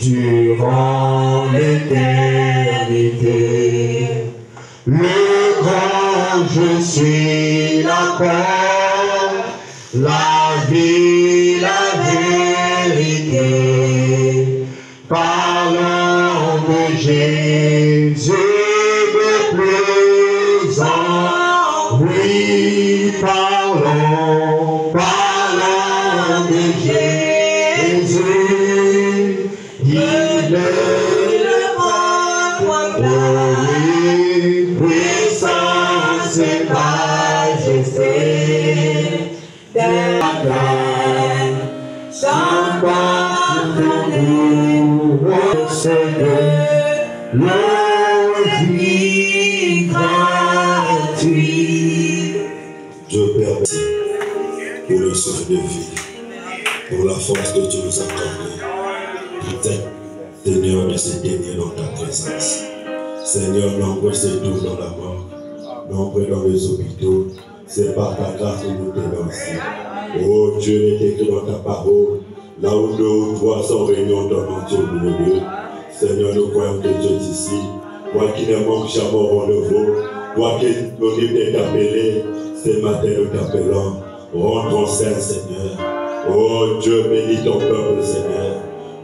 durant l'éternité. Le grand je suis la paix, la vie, la vérité. Parlons de Jésus de plus en oui, parlons de Jésus. Il est le roi, puissance et majesté, de la terre, sans partout nous, Seigneur, le vie gratuit. Dieu Père, merci pour le souffle de vie, pour la force que tu nous as accordée. Peut-être, Seigneur, de se tenir dans ta présence. Seigneur, nombreux c'est tout dans la mort, nombreux dans les hôpitaux. C'est par ta grâce que nous tenons ici. Oh Dieu, il est écrit dans ta parole, là où 2 ou 3 sont réunis en ton nom, Dieu au milieu. Seigneur, nous croyons que Dieu est ici. Toi qui ne manques jamais au rendez-vous, toi qui es libre d'être appelé, ce matin nous t'appelons. Rentrons saint, Seigneur. Oh Dieu, bénis ton peuple, Seigneur.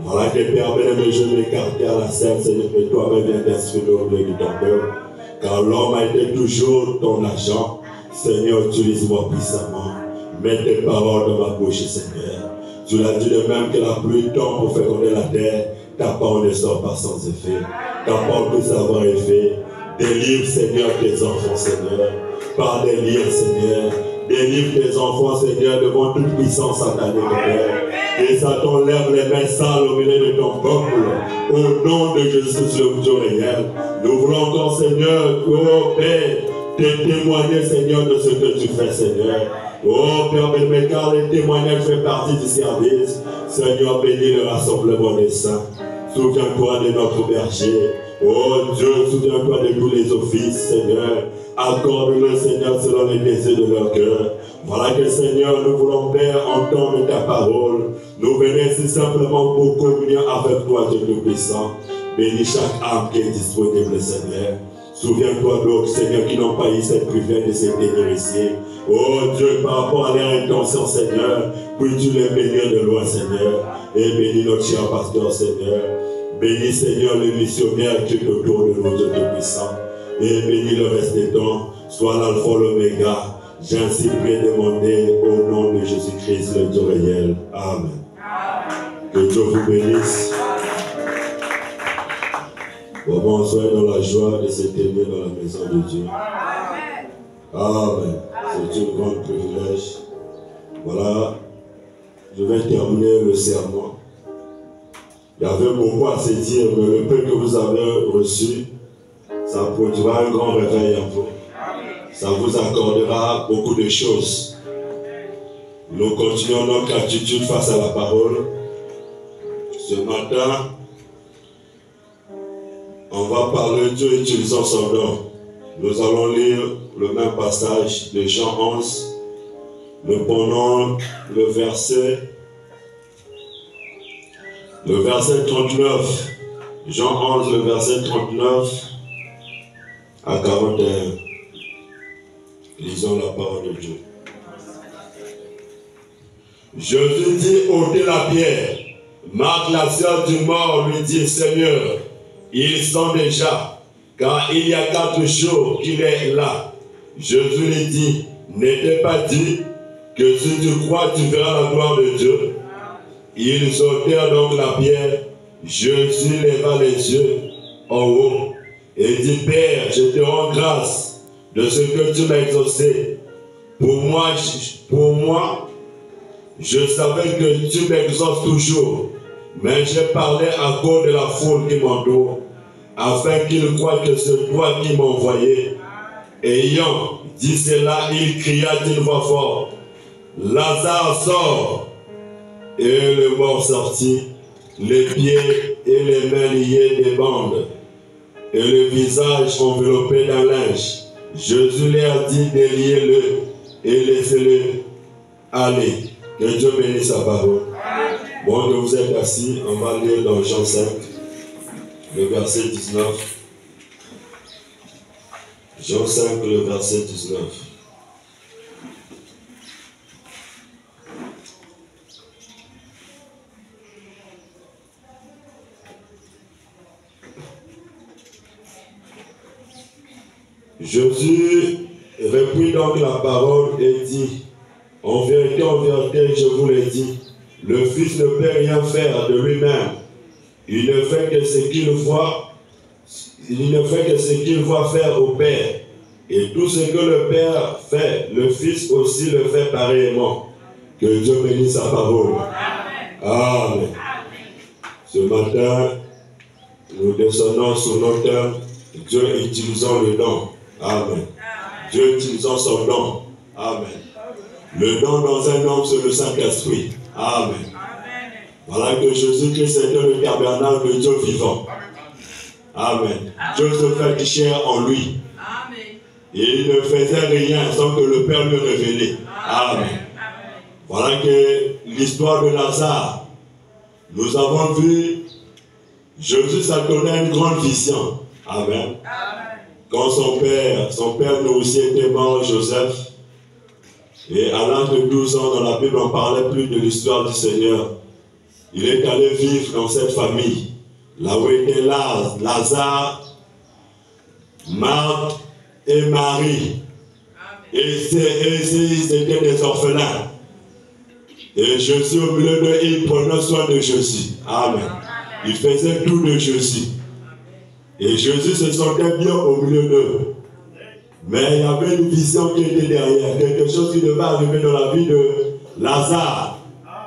Voilà que Père bien-aimé, je m'écarte à la scène, Seigneur, que toi-même viens d'instruire au milieu de ton peuple. Car l'homme a été toujours ton agent. Seigneur, utilise-moi puissamment. Mets tes paroles dans ma bouche, Seigneur. Tu l'as dit de même que la pluie tombe pour féconder la terre. Ta parole ne sort pas sans effet. Ta parole peut avoir effet. Délivre, Seigneur, tes enfants, Seigneur. Par des liens, Seigneur. Délivre tes enfants, Seigneur, devant toute puissance satanique, Père. Et Satan lève les mains sales au milieu de ton peuple. Au nom de Jésus, le Dieu réel. Nous voulons encore, Seigneur, oh Père, te témoigner, Seigneur, de ce que tu fais, Seigneur. Oh Père, mais car les témoignages font partie du service. Seigneur, bénis le rassemblement des saints. Souviens-toi de notre berger. Oh Dieu, souviens-toi de tous les offices, Seigneur. Accorde-le, Seigneur, selon les désirs de leur cœur. Voilà que, Seigneur, nous voulons, Père, entendre ta parole. Nous venons ici simplement pour communier avec toi, Dieu Tout-Puissant. Bénis chaque âme qui est disponible, Seigneur. Souviens-toi d'autres, Seigneur, qui n'ont pas eu cette privilège de se tenir ici. Oh Dieu, par rapport à leur intention, Seigneur, puis-tu les bénir de loin, Seigneur. Et bénis notre cher pasteur, Seigneur. Bénis, Seigneur, les missionnaires qui sont autour de nous, Dieu Tout-Puissant. Et bénis le reste des temps. Sois l'alpha, l'oméga. J'ai ainsi prié demander au nom de Jésus-Christ, le Dieu réel. Amen. Que Dieu vous bénisse. Bon, soyez dans la joie de se tenir dans la maison de Dieu. Amen. C'est un grand privilège. Voilà, je vais terminer le sermon. Il y avait beaucoup à se dire, mais le peu que vous avez reçu, ça produira un grand réveil en vous. Ça vous accordera beaucoup de choses. Nous continuons notre attitude face à la parole. Ce matin, on va parler de Dieu utilisant son nom. Nous allons lire le même passage de Jean 11. Nous prenons le verset 39. Jean 11, le verset 39 à 41. Lisons la parole de Dieu. Jésus dit, ôtez la pierre. Marthe, la sœur du mort, lui dit, Seigneur, ils sont déjà, car il y a 4 jours qu'il est là. Jésus lui dit, n'était pas dit que si tu crois, tu verras la gloire de Dieu. Ils ôtèrent donc la pierre. Jésus leva les yeux en haut et dit, Père, je te rends grâce de ce que tu m'as exaucé. Pour moi, je savais que tu m'exauces toujours, mais j'ai parlé à cause de la foule qui m'entoure, afin qu'ils croient que c'est toi qui m'as envoyé. Ayant dit cela, il cria d'une voix forte, Lazare sort. Et le mort sortit, les pieds et les mains liés des bandes, et le visage enveloppé d'un linge. Jésus leur dit, déliez-le et laissez-le aller. Que Dieu bénisse sa parole. Bon, que vous êtes assis, on va lire dans Jean 5, le verset 19. Jean 5, le verset 19. Jésus reprit donc la parole et dit, en vérité, je vous l'ai dit, le Fils ne peut rien faire de lui-même. Il ne fait que ce qu'il voit faire au Père. Et tout ce que le Père fait, le Fils aussi le fait pareillement. Que Dieu bénisse sa parole. Amen. Ce matin, nous descendons sur nos thèmes, Dieu utilisant le don. Amen. Dieu utilisant son don. Amen. Le don dans un homme, c'est le Saint-Esprit. Amen. Voilà que Jésus-Christ était le tabernacle de Dieu vivant. Amen. Dieu se fait chair en lui. Et il ne faisait rien sans que le Père lui révélait. Amen. Voilà que l'histoire de Lazare, nous avons vu, Jésus s'est donné une grande vision. Amen. Quand son père nourricier était mort, Joseph, et à l'âge de 12 ans, dans la Bible, on ne parlait plus de l'histoire du Seigneur. Il est allé vivre dans cette famille, là où était Lazare, Marthe et Marie. Et ils étaient des orphelins. Et Jésus, au milieu d'eux, il prenait soin de Jésus. Amen. Il faisait tout de Jésus. Et Jésus se sentait bien au milieu d'eux. Mais il y avait une vision qui était derrière, quelque chose qui devait arriver dans la vie de Lazare.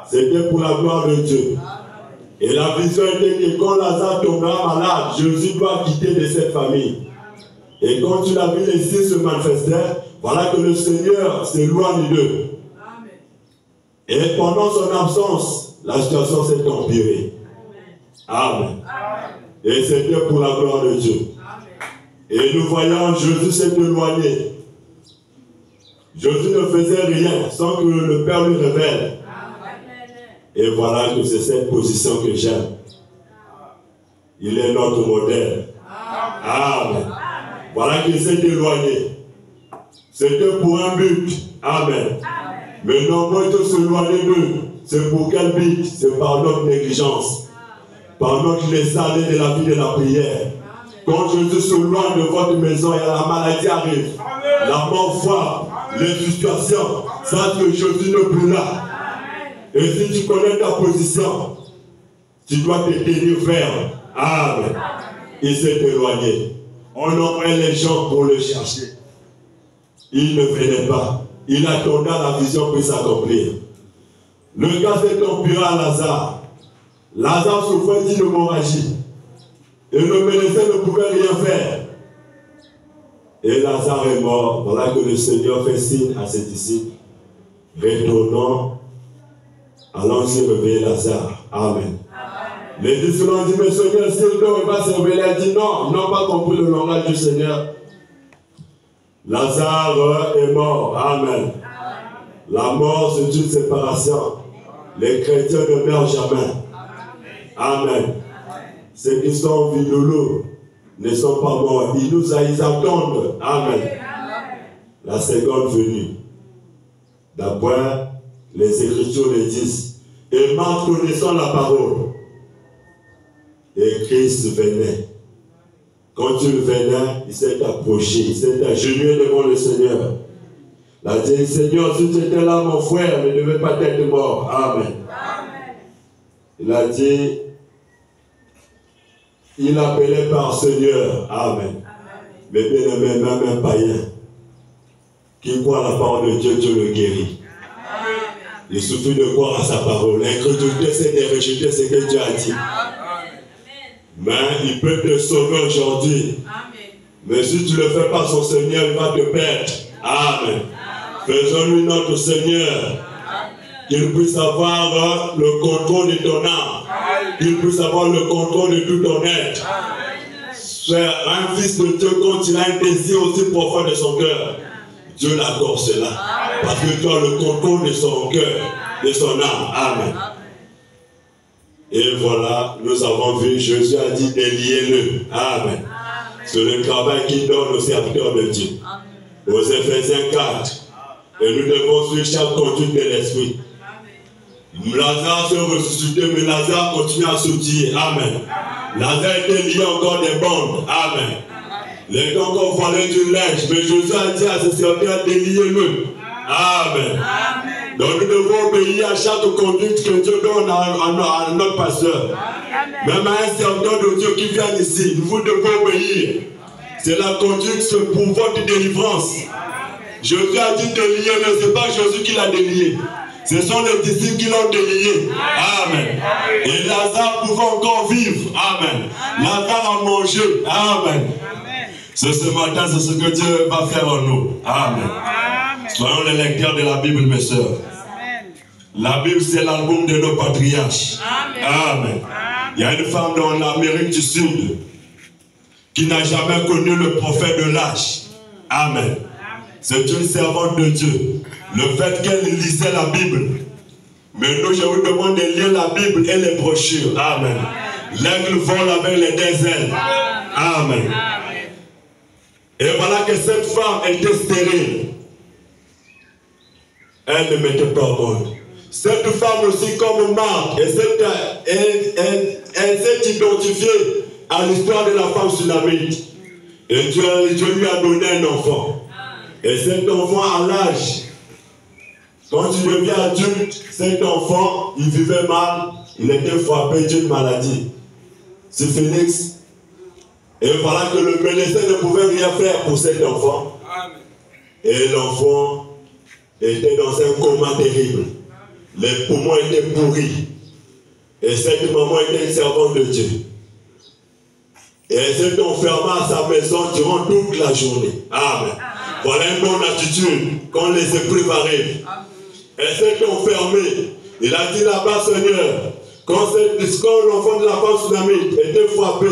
C'était pour la gloire de Dieu. Et la vision était que quand Lazare tombera malade, Jésus doit quitter de cette famille. Et quand tu l'as vu les signes se manifester, voilà que le Seigneur s'éloigne d'eux. Et pendant son absence, la situation s'est empirée. Amen. Et c'était pour la gloire de Dieu. Et nous voyons Jésus s'est éloigné. Jésus ne faisait rien sans que le Père lui révèle. Et voilà que c'est cette position que j'aime. Il est notre modèle. Amen. Voilà qu'il s'est éloigné. C'était pour un but. Amen. Mais non, moi de s'éloigner d'eux. C'est pour quel but? C'est par notre négligence. Par notre laisser aller de la vie de la prière. Quand Jésus s'éloigne de votre maison et la maladie arrive, la mort frappe, les situations, ça que Jésus n'est plus là. Et si tu connais ta position, tu dois te tenir ferme. Amen. Il s'est éloigné. On envoyait les gens pour le chercher. Il ne venait pas. Il attendait la vision pour s'accomplir. Le gars s'est empiré à Lazare. Lazare souffrait d'une hémorragie. Et le médecin ne pouvait rien faire. Et Lazare est mort. Voilà que le Seigneur fait signe à ses disciples. Retournons, allons se réveiller Lazare. Amen. Les disciples ont dit, mais Seigneur, si il va se réveiller, il a dit non, ils n'ont pas compris le langage du Seigneur. Lazare est mort. Amen. La mort, c'est une séparation. Les chrétiens ne meurent jamais. Amen. Ceux qui sont viloulous ne sont pas morts. Ils attendent. Amen. La seconde venue. D'après les Écritures le disent. Et Marc connaissant la parole. Et Christ venait. Quand il venait, il s'est approché. Il s'est agenouillé devant le Seigneur. Il a dit, Seigneur, si tu étais là, mon frère ne devait pas être mort. Amen. Il a dit, il appelait par Seigneur. Amen. Mais bien aimé, même un païen qui croit à la parole de Dieu, Dieu le guérit. Il suffit de croire à sa parole. L'incrédulité, c'est de rejeter ce que Dieu a dit. Mais il peut te sauver aujourd'hui. Mais si tu ne le fais pas, son Seigneur, il va te perdre. Amen. Faisons-lui notre Seigneur. Qu'il puisse avoir le contrôle de ton âme. Qu'il puisse avoir le contrôle de tout ton être. Faire un fils de Dieu quand il a un désir aussi profond de son cœur. Dieu l'accorde cela. Parce que tu as le contrôle de son cœur, de son âme. Amen. Et voilà, nous avons vu, Jésus a dit déliez-le. Amen. C'est le travail qu'il donne aux serviteurs de Dieu. Aux Éphésiens 4. Et nous devons suivre chaque conduite de l'esprit. Lazare s'est ressuscité, mais Lazare continue à s'outiller. Amen. Lazare était lié encore des bandes. Amen. Les gens ont volé du linge, mais Jésus a dit à ses serviteurs déliez-le. Amen. Donc nous devons obéir à chaque conduite que Dieu donne à notre pasteur. Même à un serviteur de Dieu qui vient ici, vous devez obéir. C'est la conduite pour votre délivrance. Jésus a dit délier, mais ce n'est pas Jésus qui l'a délié. Ce sont les disciples qui l'ont délié. Amen. Et Lazare pouvait encore vivre. Amen. Lazare a mangé. Amen. Ce matin, c'est ce que Dieu va faire en nous. Amen. Soyons les lecteurs de la Bible, mes sœurs. La Bible, c'est l'album de nos patriarches. Amen. Il y a une femme dans l'Amérique du Sud qui n'a jamais connu le prophète de l'âge. Amen. C'est une servante de Dieu. Le fait qu'elle lisait la Bible. Mais nous, je vous demande de lire la Bible et les brochures. Amen. L'aigle vole avec les deux ailes. Amen. Et voilà que cette femme était stérile. Elle ne mettait pas au monde. Cette femme aussi comme Marc, elle s'est identifiée à l'histoire de la femme sunamite. Et Dieu lui a donné un enfant. Et cet enfant à l'âge, quand il devient adulte, cet enfant, il vivait mal, il était frappé d'une maladie. Syphilis. Et voilà que le médecin ne pouvait rien faire pour cet enfant. Et l'enfant était dans un coma terrible. Les poumons étaient pourris. Et cette maman était une servante de Dieu. Et elle s'est enfermée à sa maison durant toute la journée. Amen. Voilà une bonne attitude quand les épreuves arrivent. Elle s'est enfermée. Il a dit là-bas, Seigneur, quand l'enfant de la femme sunamite était frappé,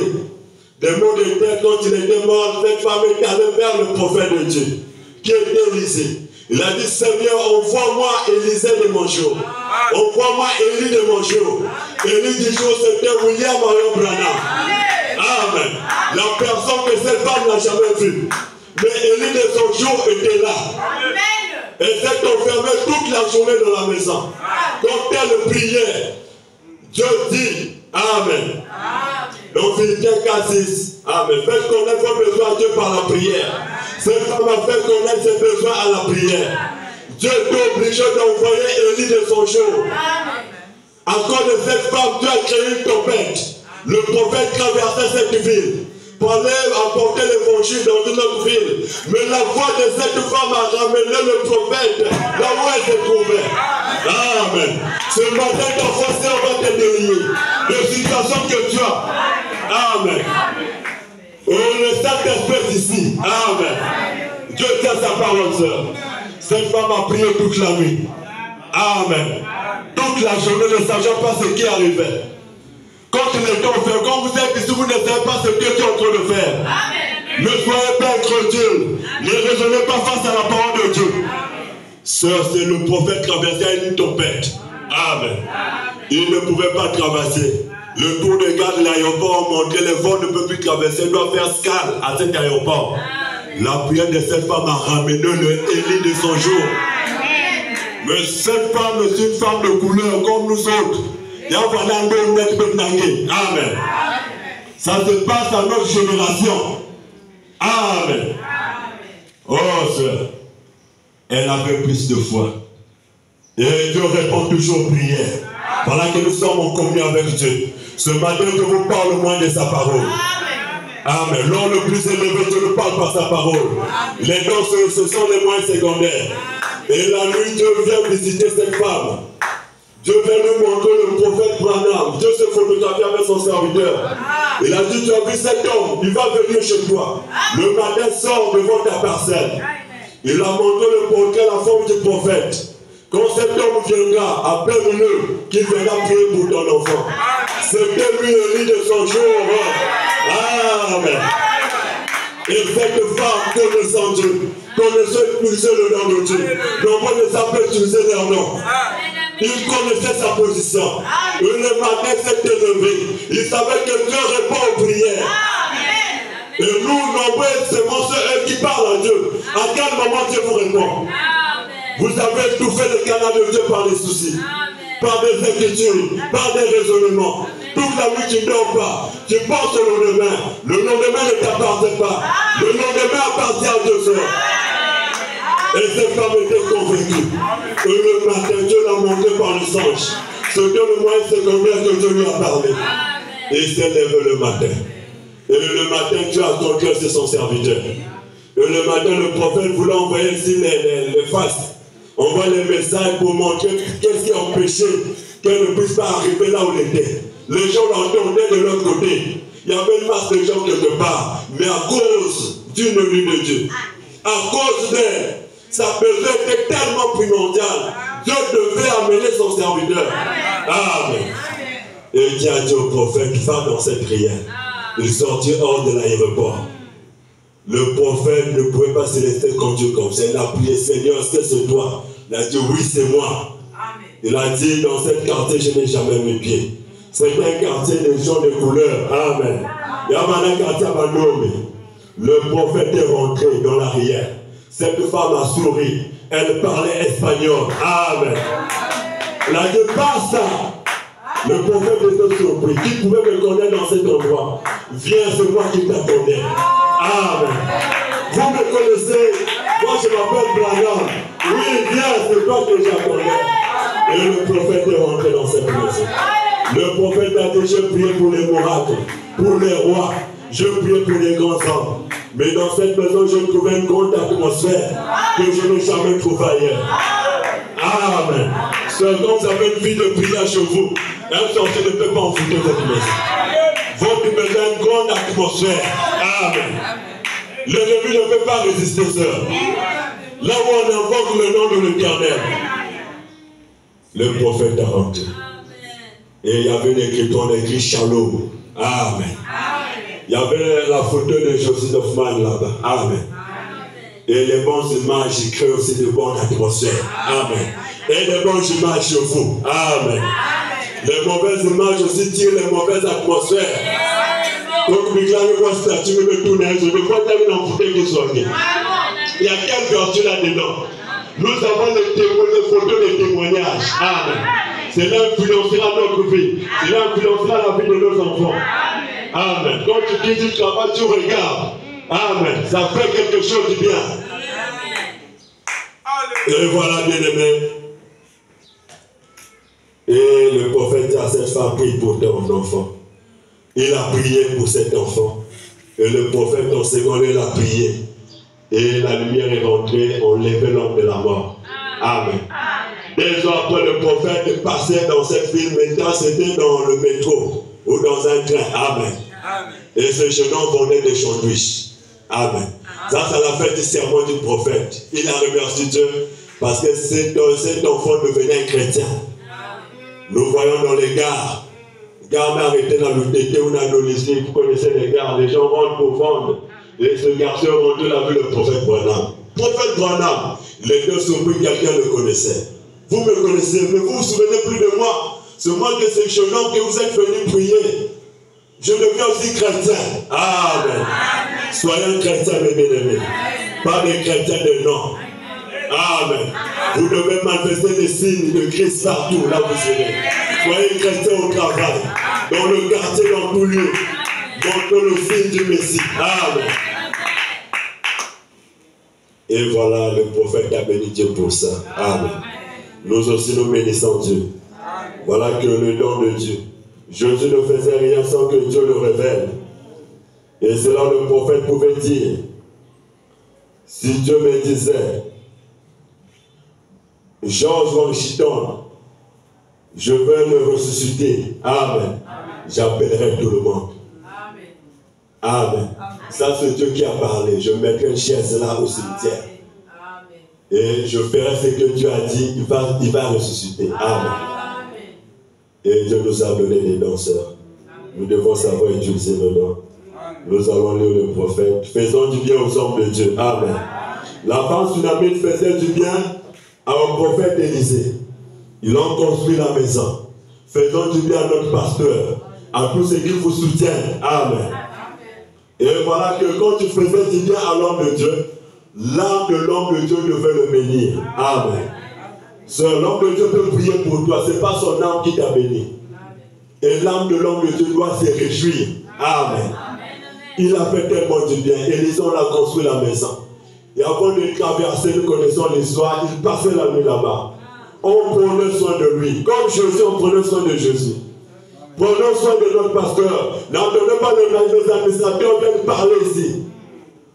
des maux de tête, quand il était mort, cette femme est allée vers le prophète de Dieu, qui était Élisée. Il a dit, Seigneur, envoie-moi Élisée de mon jour. Envoie-moi Élie de mon jour. Élie du jour, c'était William Marion Branham. Amen. La personne que cette femme n'a jamais vue. Mais Élie de son jour était là. Elle s'est enfermée toute la journée dans la maison. Quand elle priait, Dieu dit, Amen. Donc Philippiens 4:6. Amen. Faites connaître vos besoins à Dieu par la prière. Cette femme a fait connaître ses besoins à la prière. Dieu est obligé d'envoyer Élie de son jour. À cause de cette femme, Dieu a créé une tempête. Le prophète traversait cette ville pour aller apporter l'évangile dans une autre ville. Mais la voix de cette femme a ramené le prophète là où elle se trouvait. Amen. Ce matin, ton frère va te délier de situations que tu as. Amen. Oh, le Saint-Esprit ici. Amen. Dieu tient sa parole, sœur. Cette femme a prié toute la nuit. Amen. Toute la journée, ne sachant pas ce qui arrivait. Quand il est temps de faire, quand vous êtes ici, vous ne savez pas ce que Dieu est en train de faire. Amen. Ne soyez pas incrédules. Ne raisonnez pas face à la parole de Dieu. Sœur, c'est le prophète traversait une tempête. Amen. Il ne pouvait pas traverser. Le tour de garde de l'aéroport a montré les vols ne peuvent plus traverser. Il doit faire escale à cet aéroport. La prière de cette femme a ramené le Élie de son jour. Mais cette femme est une femme de couleur comme nous autres. Amen. Ça se passe à notre génération. Amen. Oh, sœur. Elle avait plus de foi. Et Dieu répond toujours aux prières. Voilà que nous sommes en communion avec Dieu. Ce matin, je vous parle moins de sa parole. Amen. L'homme le plus élevé, Dieu nous parle par sa parole. Les dons, ce sont les moyens secondaires. Et la nuit, Dieu vient visiter cette femme. Dieu vient nous montrer le prophète Branham. Dieu se photographie avec son serviteur. Il a dit, tu as vu cet homme, il va venir chez toi. Le matin sort devant ta parcelle. Il a montré le portrait, la forme du prophète. Quand cet homme viendra, appelle-le, qu'il viendra prier pour ton enfant. C'était lui Élie de son jour. Amen. Et cette femme connaissant Dieu, connaissait utiliser le nom de Dieu. Non, on ne savait utiliser leur nom. Il connaissait sa position. Et le matin s'est élevé. Il savait que Dieu répond aux prières. Et nous, nombreux, c'est ceux qui parlent à Dieu. À quel moment Dieu vous répond? Vous avez étouffé le canal de Dieu par les soucis, par des inquiétudes, par des raisonnements. Toute la nuit, tu ne dors pas. Tu penses au lendemain. Le lendemain ne t'appartient pas. Le lendemain appartient à Dieu seul. Et cette femme était convaincue. Et le matin, Dieu l'a montré par le songe. Ce que le moyen secondaire que Dieu lui a parlé. Et il s'est levé le matin. Et le matin, Dieu a ton cœur, c'est son serviteur. Et le matin, le prophète voulait envoyer ici les faces. On voit les messages pour montrer qu'est-ce qui a empêché qu'elle ne puisse pas arriver là où elle était. Les gens l'entendaient de l'autre côté. Il y avait une masse de gens quelque part. Mais à cause d'une venue de Dieu, à cause d'elle, sa besoin était tellement primordial. Dieu devait amener son serviteur. Amen. Et Dieu a dit au prophète, va dans cette prière. Il sortit hors de l'aéroport. Le prophète ne pouvait pas se laisser conduire comme ça. Il a prié, Seigneur, est-ce que c'est toi? Il a dit, oui, c'est moi. Amen. Il a dit, dans cette quartier, je n'ai jamais mis pied. C'est un quartier de gens de couleur. Amen. Il y a un quartier à Manomé. Le prophète est rentré dans l'arrière. Cette femme a souri. Elle parlait espagnol. Amen. Elle a dit, pas ça. Le prophète était surpris. Qui pouvait me connaître dans cet endroit? Viens, c'est moi qui t'attendais. Amen. Vous me connaissez. Moi, je m'appelle Branham. Oui, viens, c'est toi que j'attendais. Et le prophète est rentré dans cette maison. Le prophète a dit, je priais pour les miracles, pour les rois, je priais pour les grands hommes. Mais dans cette maison, je trouvais une grande atmosphère que je n'ai jamais trouvée ailleurs. Amen. Quand vous avez une vie de prière chez vous, un sorcier ne peut pas envoûter votre maison. Votre maison a une grande atmosphère. Amen. L'ennemi ne peut pas résister seul. Là où on invoque le nom de l'Éternel, le prophète a rentré. Et il y avait une écriture, on écrit Shalom. Amen. Il y avait la photo de Joseph Hoffman là-bas. Amen. Et les bonnes images créent aussi de bonnes atmosphères. Amen. Et les bonnes images chez vous. Amen. Les mauvaises images aussi tirent les mauvaises atmosphères. Donc, je me tourne, je ne vois pas une ampoule qui soit née. Il y a quelle vertu là-dedans? Nous avons les photos des témoignages. Amen. Cela influencera notre vie. Cela influencera la vie de nos enfants. Amen. Quand tu quittes du travail, tu regardes. Amen. Ça fait quelque chose de bien. Et voilà, bien-aimé. Et le prophète dit à cette femme, prie pour ton enfant. Il a prié pour cet enfant. Et le prophète, en second, il a prié. Et la lumière est rentrée, on levait l'homme de la mort. Amen. Des jours après, le prophète passait dans cette ville. Maintenant, c'était dans le métro ou dans un train. Amen. Et ce jeune homme vendait des sandwichs. Amen. Ça, c'est la fête du serment du prophète. Il a remercié Dieu parce que cet enfant devenait un chrétien. Nous voyons dans les gares. Gare arrêté dans le TT ou dans le lycée. Vous connaissez les gares. Les gens rentrent pour vendre. Et ce garçon rentre, il a vu le prophète Branham. Prophète Branham, les deux surpris, quelqu'un le connaissait. Vous me connaissez, mais vous ne vous souvenez plus de moi. Ce manque de ce jeune homme que vous êtes venu prier. Je deviens aussi chrétien. Amen. Soyez un chrétien, mes bien-aimés. Pas des chrétiens de nom. Amen. Vous devez manifester les signes de Christ partout, là où vous serez. Soyez chrétiens au travail, dans le quartier, dans tout lieu. Montrez le signe du Messie. Amen. Et voilà, le prophète a béni Dieu pour ça. Amen. Nous aussi nous bénissons Dieu. Voilà que le don de Dieu. Jésus ne faisait rien sans que Dieu le révèle. Et c'est là le prophète pouvait dire, si Dieu me disait, Georges Washington, je veux le ressusciter. Amen. J'appellerai tout le monde. Amen. Ça, c'est Dieu qui a parlé. Je mettrai une chaise là au cimetière. Et je ferai ce que Dieu a dit. Il va ressusciter. Amen. Et Dieu nous a donné des danseurs. Nous devons savoir utiliser nos dons. Nous allons lire le prophète. Faisons du bien aux hommes de Dieu. Amen. La femme Sunamite faisait du bien à un prophèt Élisée. Ils ont construit la maison. Faisons du bien à notre pasteur, à tous ceux qui vous soutiennent. Amen. Et voilà que quand tu faisais du bien à l'homme de Dieu, l'âme de l'homme de Dieu devait le bénir. Amen. L'homme de Dieu peut prier pour toi, ce n'est pas son âme qui t'a béni. Et l'âme de l'homme de Dieu doit se réjouir. Amen. Il a fait tellement du bien. Élisée a construit la maison. Et avant de traverser, nous connaissons l'histoire, il passait la nuit là-bas. On prenait soin de lui. Comme Jésus, on prenait soin de Jésus. Prenons soin de notre pasteur. N'entendez pas les administrateurs viennent parler ici.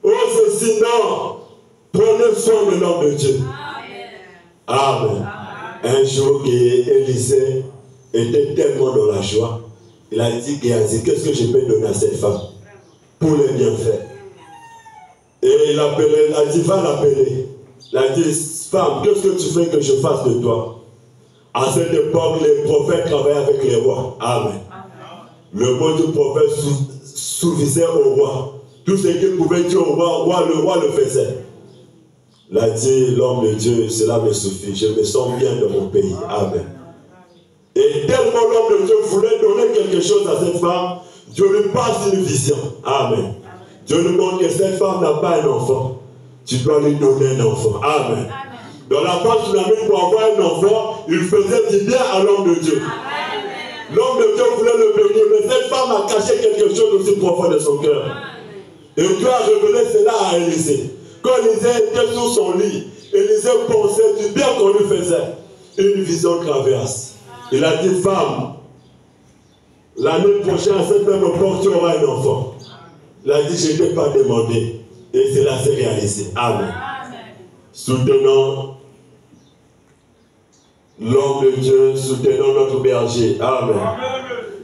Oh, ceci, non. Prenez soin de l'homme de Dieu. Amen. Un jour, Élisée était tellement dans la joie. Il a dit, Géasi, qu'est-ce que je peux donner à cette femme pour les bienfaits? Et il a dit, va l'appeler. Il a dit, femme, qu'est-ce que tu fais que je fasse de toi? À cette époque, les prophètes travaillaient avec les rois. Amen. Le mot du prophète suffisait au roi. Tout ce qu'il pouvait dire au roi, le roi le faisait. Il a dit, l'homme de Dieu, cela me suffit. Je me sens bien dans mon pays. Amen. Et tellement l'homme de Dieu voulait donner quelque chose à cette femme, Dieu lui passe une vision. Amen. Dieu nous montre que cette femme n'a pas un enfant. Tu dois lui donner un enfant. Amen. Dans la page dynamique pour avoir un enfant, il faisait du bien à l'homme de Dieu. L'homme de Dieu voulait le bénir, mais cette femme a caché quelque chose aussi profond de son cœur. Et Dieu a révélé cela à Élisée. Quand Élisée était sur son lit, Élisée pensait du bien qu'on lui faisait. Une vision traverse. Il a dit, femme, l'année prochaine, à cette même époque, tu auras un enfant. Il a dit, je ne t'ai pas demandé. Et cela s'est réalisé. Amen. Soutenons l'homme de Dieu, soutenons notre berger. Amen.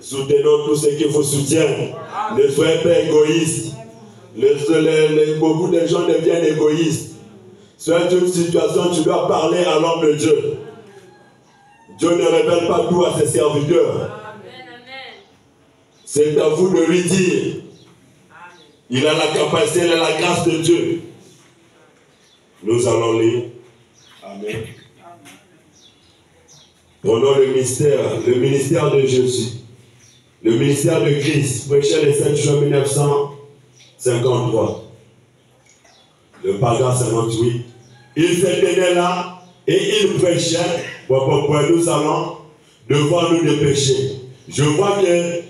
Soutenons tous ceux qui vous soutiennent. Ne soyez pas égoïstes. Beaucoup de gens deviennent égoïstes. Soit une situation, tu dois parler à l'homme de Dieu. Dieu ne révèle pas tout à ses serviteurs. C'est à vous de lui dire. Il a la capacité, il a la grâce de Dieu. Nous allons lire. Amen. Prenons le ministère de Jésus. Le ministère de Christ, prêché le 7 juin 1953. Le paragraphe 58. Il se tenait là et il prêchait. Nous allons devoir nous dépêcher. Je vois que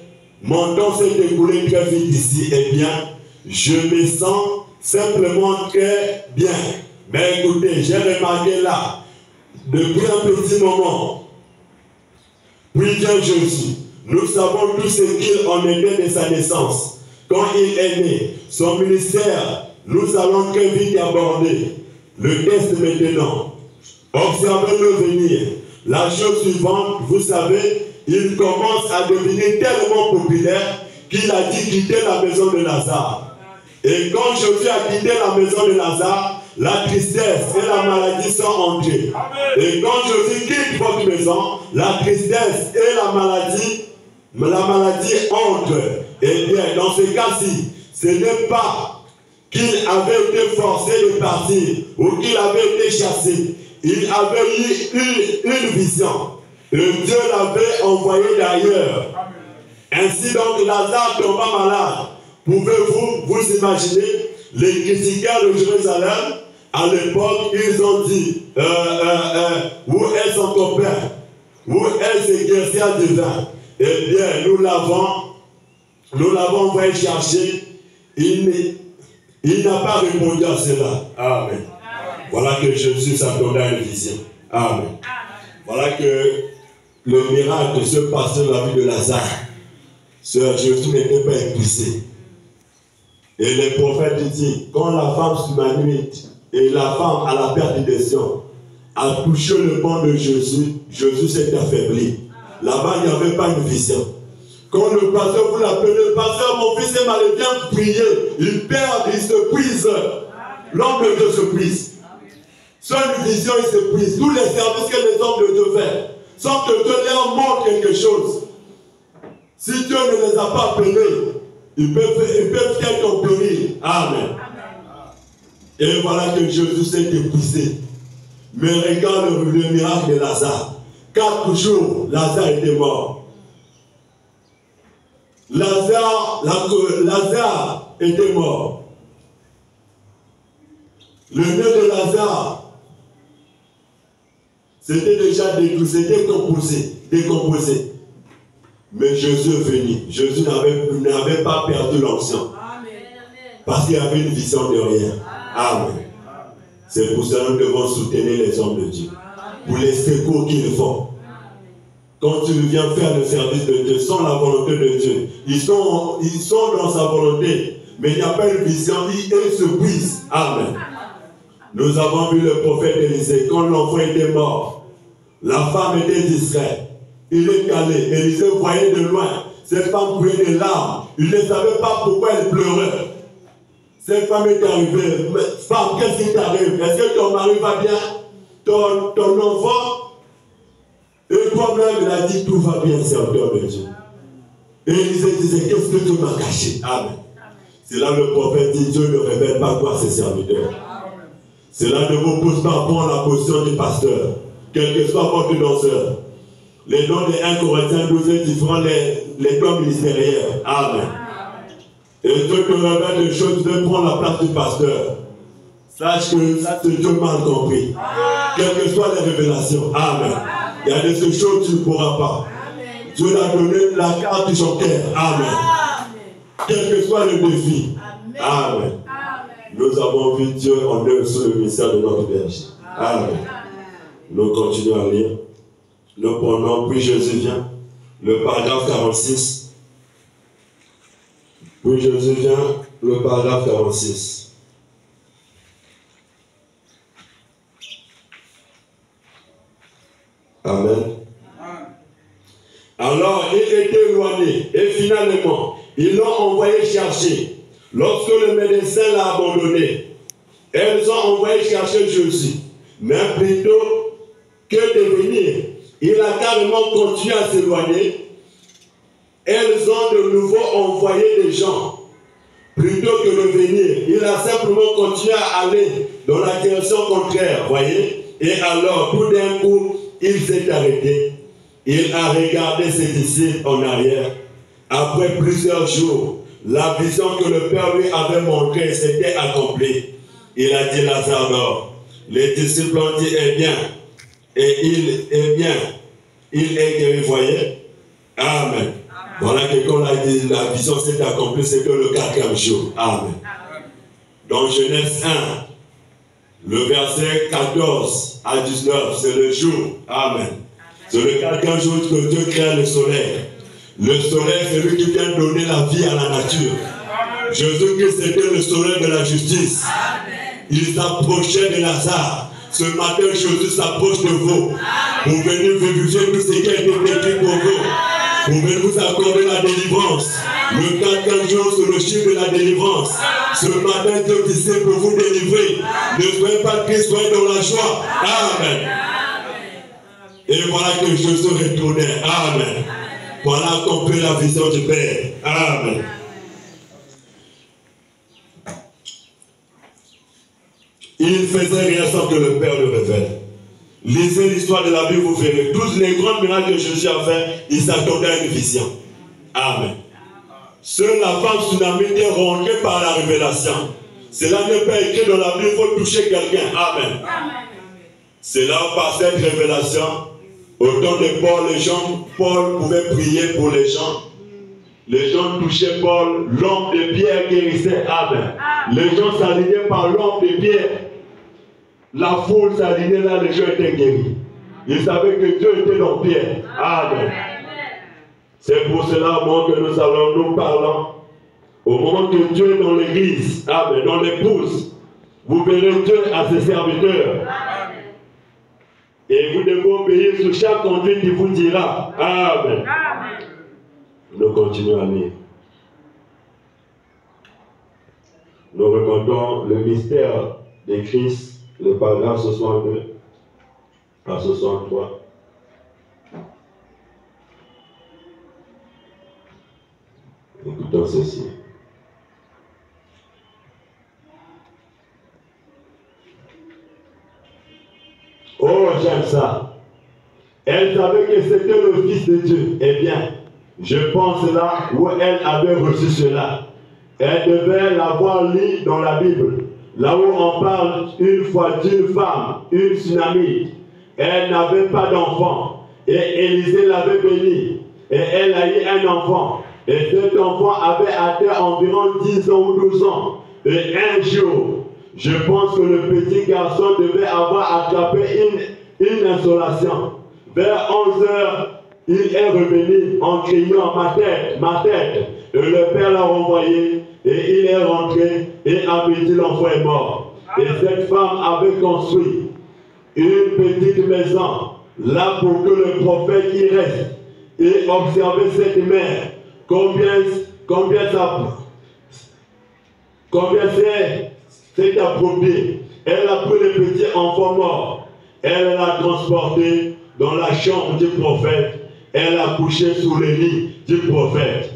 mon temps s'est écoulé très vite ici. Eh bien, je me sens simplement très bien. Mais écoutez, j'ai remarqué là, depuis un petit moment, puis vient Jésus. Nous savons tout ce qu'il en était de sa naissance. Quand il est né, son ministère, nous allons très vite aborder le test maintenant. Observez-le venir. La chose suivante, vous savez, il commence à devenir tellement populaire qu'il a dit quitter la maison de Lazare. Et quand Jésus a quitté la maison de Lazare, la tristesse et la maladie sont entrées. Et quand Jésus quitte votre maison, la tristesse et la maladie entrent. Et bien, dans ce cas-ci, ce n'est pas qu'il avait été forcé de partir ou qu'il avait été chassé. Il avait eu une vision. Et Dieu l'avait envoyé d'ailleurs. Ainsi donc, Lazare tomba malade. Pouvez-vous vous imaginer les critiqueurs de Jérusalem? À l'époque, ils ont dit où est son copain? Où est ce guerrier divin? Eh bien, nous l'avons envoyé chercher. Il n'a pas répondu à cela. Amen. Voilà que Jésus s'attendait à une vision. Amen. Voilà que le miracle se passait dans la vie de Lazare. Jésus n'était pas épuisé. Et les prophètes disent, quand la femme s'humanite et la femme à la perdition a touché le banc de Jésus, Jésus s'est affaibli. Là-bas, il n'y avait pas une vision. Quand le pasteur vous l'appelez, pasteur, mon fils est malade, viens prier. Il perd, il se prise. L'homme de Dieu se prise. Sans une vision, il se prise. Tous les services que les hommes de Dieu font, sans que Dieu leur montre quelque chose. Si Dieu ne les a pas appelés, ils peuvent être en péril. Amen. Et voilà que Jésus s'est épuisé. Mais regarde le miracle de Lazare. 4 jours, Lazare était mort. Lazare était mort. Le nez de Lazare, c'était déjà décomposé. Mais Jésus est venu. Jésus n'avait pas perdu l'onction. Parce qu'il avait une vision derrière. Amen. C'est pour cela que nous devons soutenir les hommes de Dieu. Pour les secours qu'ils font. Quand tu viens faire le service de Dieu, sans la volonté de Dieu, ils sont dans sa volonté, mais il n'y a pas une vision, ils se brisent. Amen. Nous avons vu le prophète Élisée, quand l'enfant était mort, la femme était distraite, il est calé, Élisée voyait de loin, cette femme pleurait des larmes, il ne savait pas pourquoi elle pleurait. Cette femme est arrivée, femme, qu'est-ce qui t'arrive? Est-ce que ton mari va bien? Ton enfant? Et toi-même, il a dit, tout va bien, serviteur de Dieu. Et Élisée disait, qu'est-ce que tu m'as caché? Amen. C'est là le prophète dit, Dieu ne révèle pas quoi à ses serviteurs. Cela ne vous pousse pas à prendre la position du pasteur, quel que soit votre danseur. Les dons de 1 Corinthiens 12 est différent les dons ministériels. Amen. Et Dieu te révèle des choses, tu veux prendre la place du pasteur. Sache que ça, c'est Dieu mal compris. Quelles que soient les révélations. Amen. Il y a des choses que tu ne pourras pas. Dieu t'a donné la carte du joker. Amen. Quel que soit le défi. Amen. Nous avons vu Dieu en œuvre sur le ministère de notre berger. Amen. Nous continuons à lire. Nous prenons, puis Jésus vient. Le paragraphe 46. Puis Jésus vient. Le paragraphe 46. Amen. Alors, il était éloigné et finalement, ils l'ont envoyé chercher. Lorsque le médecin l'a abandonné, elles ont envoyé chercher Jésus. Mais plutôt que de venir, il a carrément continué à s'éloigner. Elles ont de nouveau envoyé des gens. Plutôt que de venir, il a simplement continué à aller dans la direction contraire, voyez. Et alors, tout d'un coup, il s'est arrêté. Il a regardé ses disciples en arrière. Après plusieurs jours, la vision que le Père lui avait montrée s'était accomplie. Il a dit Lazare dort. Les disciples ont dit, eh bien, il est guéri, voyez. Amen. Voilà que quand la vision s'est accomplie, c'était le 4e jour. Amen. Dans Genèse 1, le verset 14 à 19, c'est le jour. Amen. C'est le 4e jour que Dieu crée le soleil. Le soleil, c'est lui qui vient donner la vie à la nature. Jésus-Christ était le soleil de la justice. Il s'approchait de Lazare. Ce matin, Jésus s'approche de vous pour venir vivifier tout ce qui a été écrit pour vous. Pour venir vous accorder la délivrance. Le 4e jour, c'est le chiffre de la délivrance. Ce matin, Dieu décide pour vous délivrer. Ne soyez pas tristes, soyez dans la joie. Amen. Et voilà que Jésus retournait. Amen. Voilà accompli la vision du Père. Amen. Il faisait rien sans que le Père le révèle. Lisez l'histoire de la Bible, vous verrez. Tous les grands miracles que Jésus a fait, il s'attendait à une vision. Amen. Seule la femme tsunami était rongée par la révélation. Cela n'est pas écrit dans la Bible, il faut toucher quelqu'un. Amen. C'est là par cette révélation, au temps de Paul pouvait prier pour les gens. Les gens touchaient Paul, l'homme de pierre guérissait. Amen. Les gens s'alignaient par l'homme de pierre. La foule s'alignait là, les gens étaient guéris. Ils savaient que Dieu était dans Pierre. Amen. C'est pour cela, au moment que nous parlons, au moment que Dieu est dans l'église, amen, dans l'épouse, vous verrez Dieu à ses serviteurs. Et vous devez obéir sur chaque conduite qui vous dira. Amen. Nous continuons à lire. Nous regardons le mystère de Christ. Le paragraphe 62 à 63. Écoutons ceci. Oh, j'aime ça. Elle Elle savait que c'était le Fils de Dieu. Eh bien, je pense là où elle avait reçu cela. Elle devait l'avoir lu dans la Bible. Là où on parle une fois d'une femme, une Sunamite. Elle n'avait pas d'enfant. Et Élisée l'avait bénie. Et elle a eu un enfant. Et cet enfant avait atteint environ 10 ans ou 12 ans. Et un jour, je pense que le petit garçon devait avoir attrapé une insolation. Vers 11 heures, il est revenu en criant ma tête. Et le père l'a renvoyé et il est rentré et à midi l'enfant est mort. Et cette femme avait construit une petite maison là pour que le prophète y reste et observer cette mère. Combien c'est approprié. Elle a pris le petit enfant mort. Elle l'a transporté dans la chambre du prophète. Elle a couché sous le lit du prophète.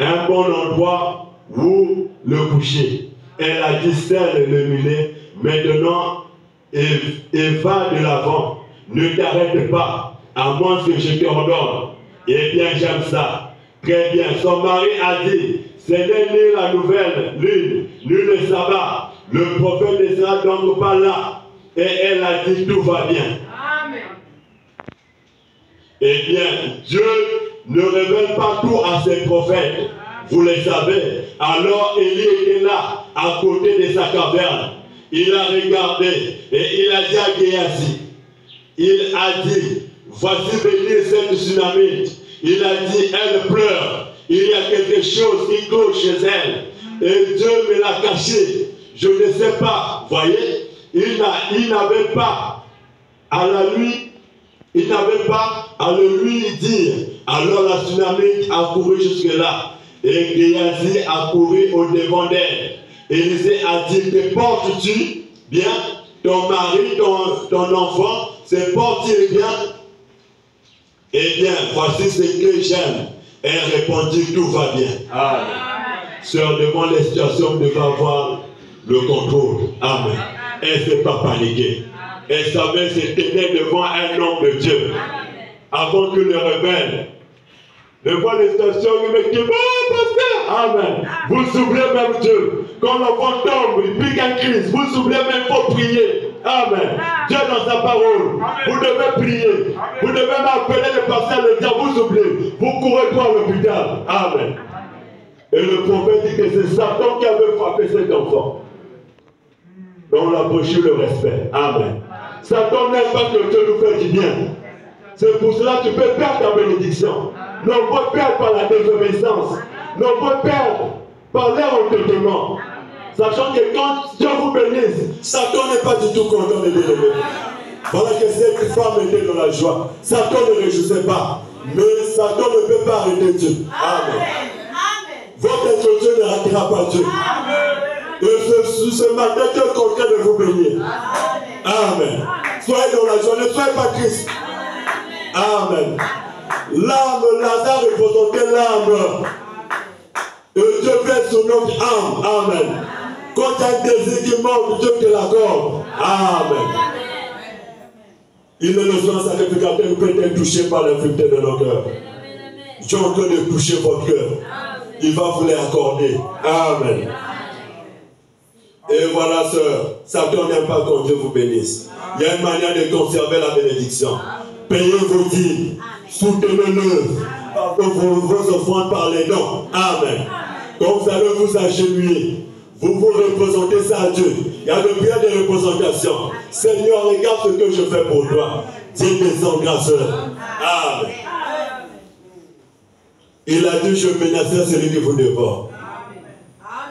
Un bon endroit où le coucher. Elle a dit celle le mulet. Maintenant, et va de l'avant. Ne t'arrête pas, à moins que je te ordonne. Eh bien, j'aime ça. Très bien. Son mari a dit, ce n'est ni la nouvelle lune, ni le sabbat. Le prophète ne sera donc pas là. Et elle a dit, tout va bien. Amen. Eh bien, Dieu ne révèle pas tout à ses prophètes. Vous le savez. Alors Élie était là, à côté de sa caverne. Il a regardé et il a dit à Géasi, il a dit, voici venir cette Sunamite. Il a dit, elle pleure. Il y a quelque chose qui cloche chez elle. Et Dieu me l'a caché. Je ne sais pas. Voyez, il n'avait pas à la nuit. Il n'avait pas à le lui dire. Alors la Sunamite a couru jusque-là. Et Géasi a couru au devant d'elle. Élisée a dit, te portes-tu bien? Ton mari, ton enfant, se porte-t-il bien? Eh bien, voici ce que j'aime. Elle répondit, tout va bien. Amen. Sœur, devant les situations, vous devez avoir le contrôle. Amen. Elle ne s'est pas paniquée. Elle savait se tenir devant un homme de Dieu. Avant que le rebelle, devant les situations, il me dit, oh, pasteur, amen. Vous oubliez même Dieu. Quand l'enfant tombe, il pique un crise. Vous oubliez même, il faut prier. Amen. Dieu dans sa parole. Vous devez prier. Vous devez m'appeler le pasteur, le dire, vous oubliez. Vous courez pour l'hôpital. Amen. Et le prophète dit que c'est Satan qui avait frappé cet enfant. Donc on a approché le respect. Amen. Satan n'aime pas que Dieu nous fasse du bien. C'est pour cela que tu peux perdre ta bénédiction. Non, on peut perdre par la désobéissance. Non, on peut perdre par l'entêtement. Sachant que quand Dieu vous bénisse, Satan n'est pas du tout content de l'élever. Voilà que cette femme était dans la joie. Satan ne réjouissait pas. Mais Satan ne peut pas arrêter Dieu. Amen. Votre introduction ne ratera pas Dieu. Et ce matin, Dieu est content de vous bénir. Amen. Soyez dans la joie, ne soyez pas Christ. Amen. L'âme, Lazare représentait l'âme. Et Dieu fait sur notre âme. Amen. Quand il y a un désir qui manque, Dieu te l'accorde. Amen. Il ne nous soit sacrificateur, il peut être touché par l'infidélité de nos cœurs. Dieu est en train de toucher votre cœur. Il va vous l'accorder. Amen. Et voilà, sœur, Satan n'aime pas quand Dieu vous bénisse. Il y a une manière de conserver la bénédiction. Payez vos dîmes, soutenez-le, vos offrandes par les dons. Amen. Quand vous allez vous agenouiller, vous représentez ça à Dieu. Il y a de bien de représentation. Seigneur, regarde ce que je fais pour toi. Dieu descend grâceur. Amen. Il a dit, je menacerai celui qui vous dévore.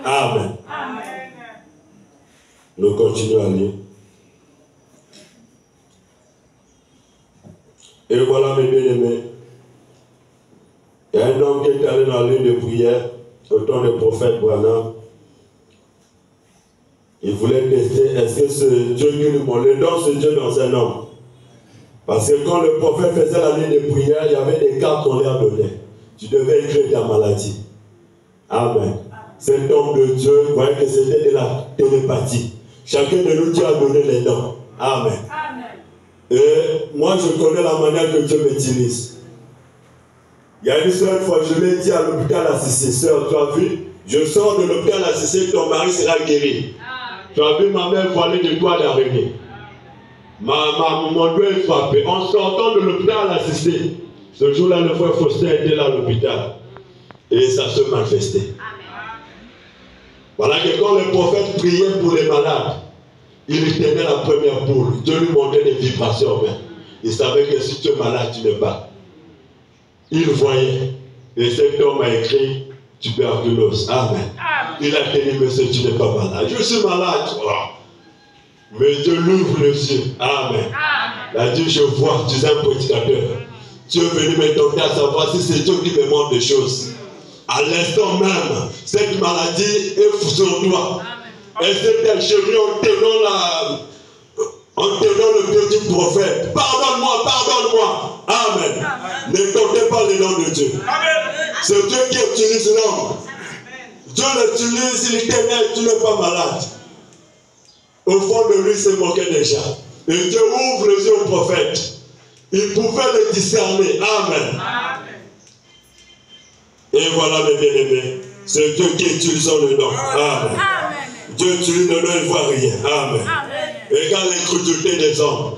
Amen. Nous continuons à lire. Et voilà mes bien-aimés. Il y a un homme qui est allé dans la ligne de prière au temps du prophète Branham. Il voulait tester, est-ce que ce Dieu qui lui montre, dans ce Dieu dans un homme. Parce que quand le prophète faisait la ligne de prière, il y avait des cartes qu'on leur donnait. Tu devais écrire ta maladie. Amen. Cet homme de Dieu, vous voyez que c'était de la télépathie. Chacun de nous, Dieu a donné les dons. Amen. Et moi, je connais la manière que Dieu m'utilise. Il y a une seule fois, je l'ai dit à l'hôpital assisté, sœur, tu as vu, je sors de l'hôpital assisté, ton mari sera guéri. Tu as vu ma mère voilée de toi d'araignée. Mon doigt est frappé. En sortant de l'hôpital assisté, ce jour-là, le frère Faustin était là à l'hôpital. Et ça se manifestait. Voilà que quand le prophète priait pour les malades, il tenait la première boule. Dieu lui montrait des vibrations. Il savait que si tu es malade, tu n'es pas. Il voyait. Et cet homme a écrit tuberculose. Amen. Il a dit, monsieur, tu n'es pas malade. Je suis malade. Oh. Mais Dieu l'ouvre les yeux. Amen. Il a dit, je vois, tu es un prédicateur. Tu es venu me demander à savoir si c'est Dieu qui me montre des choses. À l'instant même, cette maladie est sur toi. Et c'est chérie en tenant le pied du prophète. Pardonne-moi, pardonne-moi. Amen. Ne tentez pas les noms de Dieu. C'est Dieu qui utilise l'homme. Dieu l'utilise, il t'aimait, tu n'es pas malade. Au fond de lui, il se moquait déjà. Et Dieu ouvre les yeux au prophète. Il pouvait le discerner. Amen. Et voilà mes bien-aimés. C'est Dieu qui utilise le nom. Amen. Dieu utilise le nom, il ne voit rien. Amen. Regarde l'incrédulité des hommes.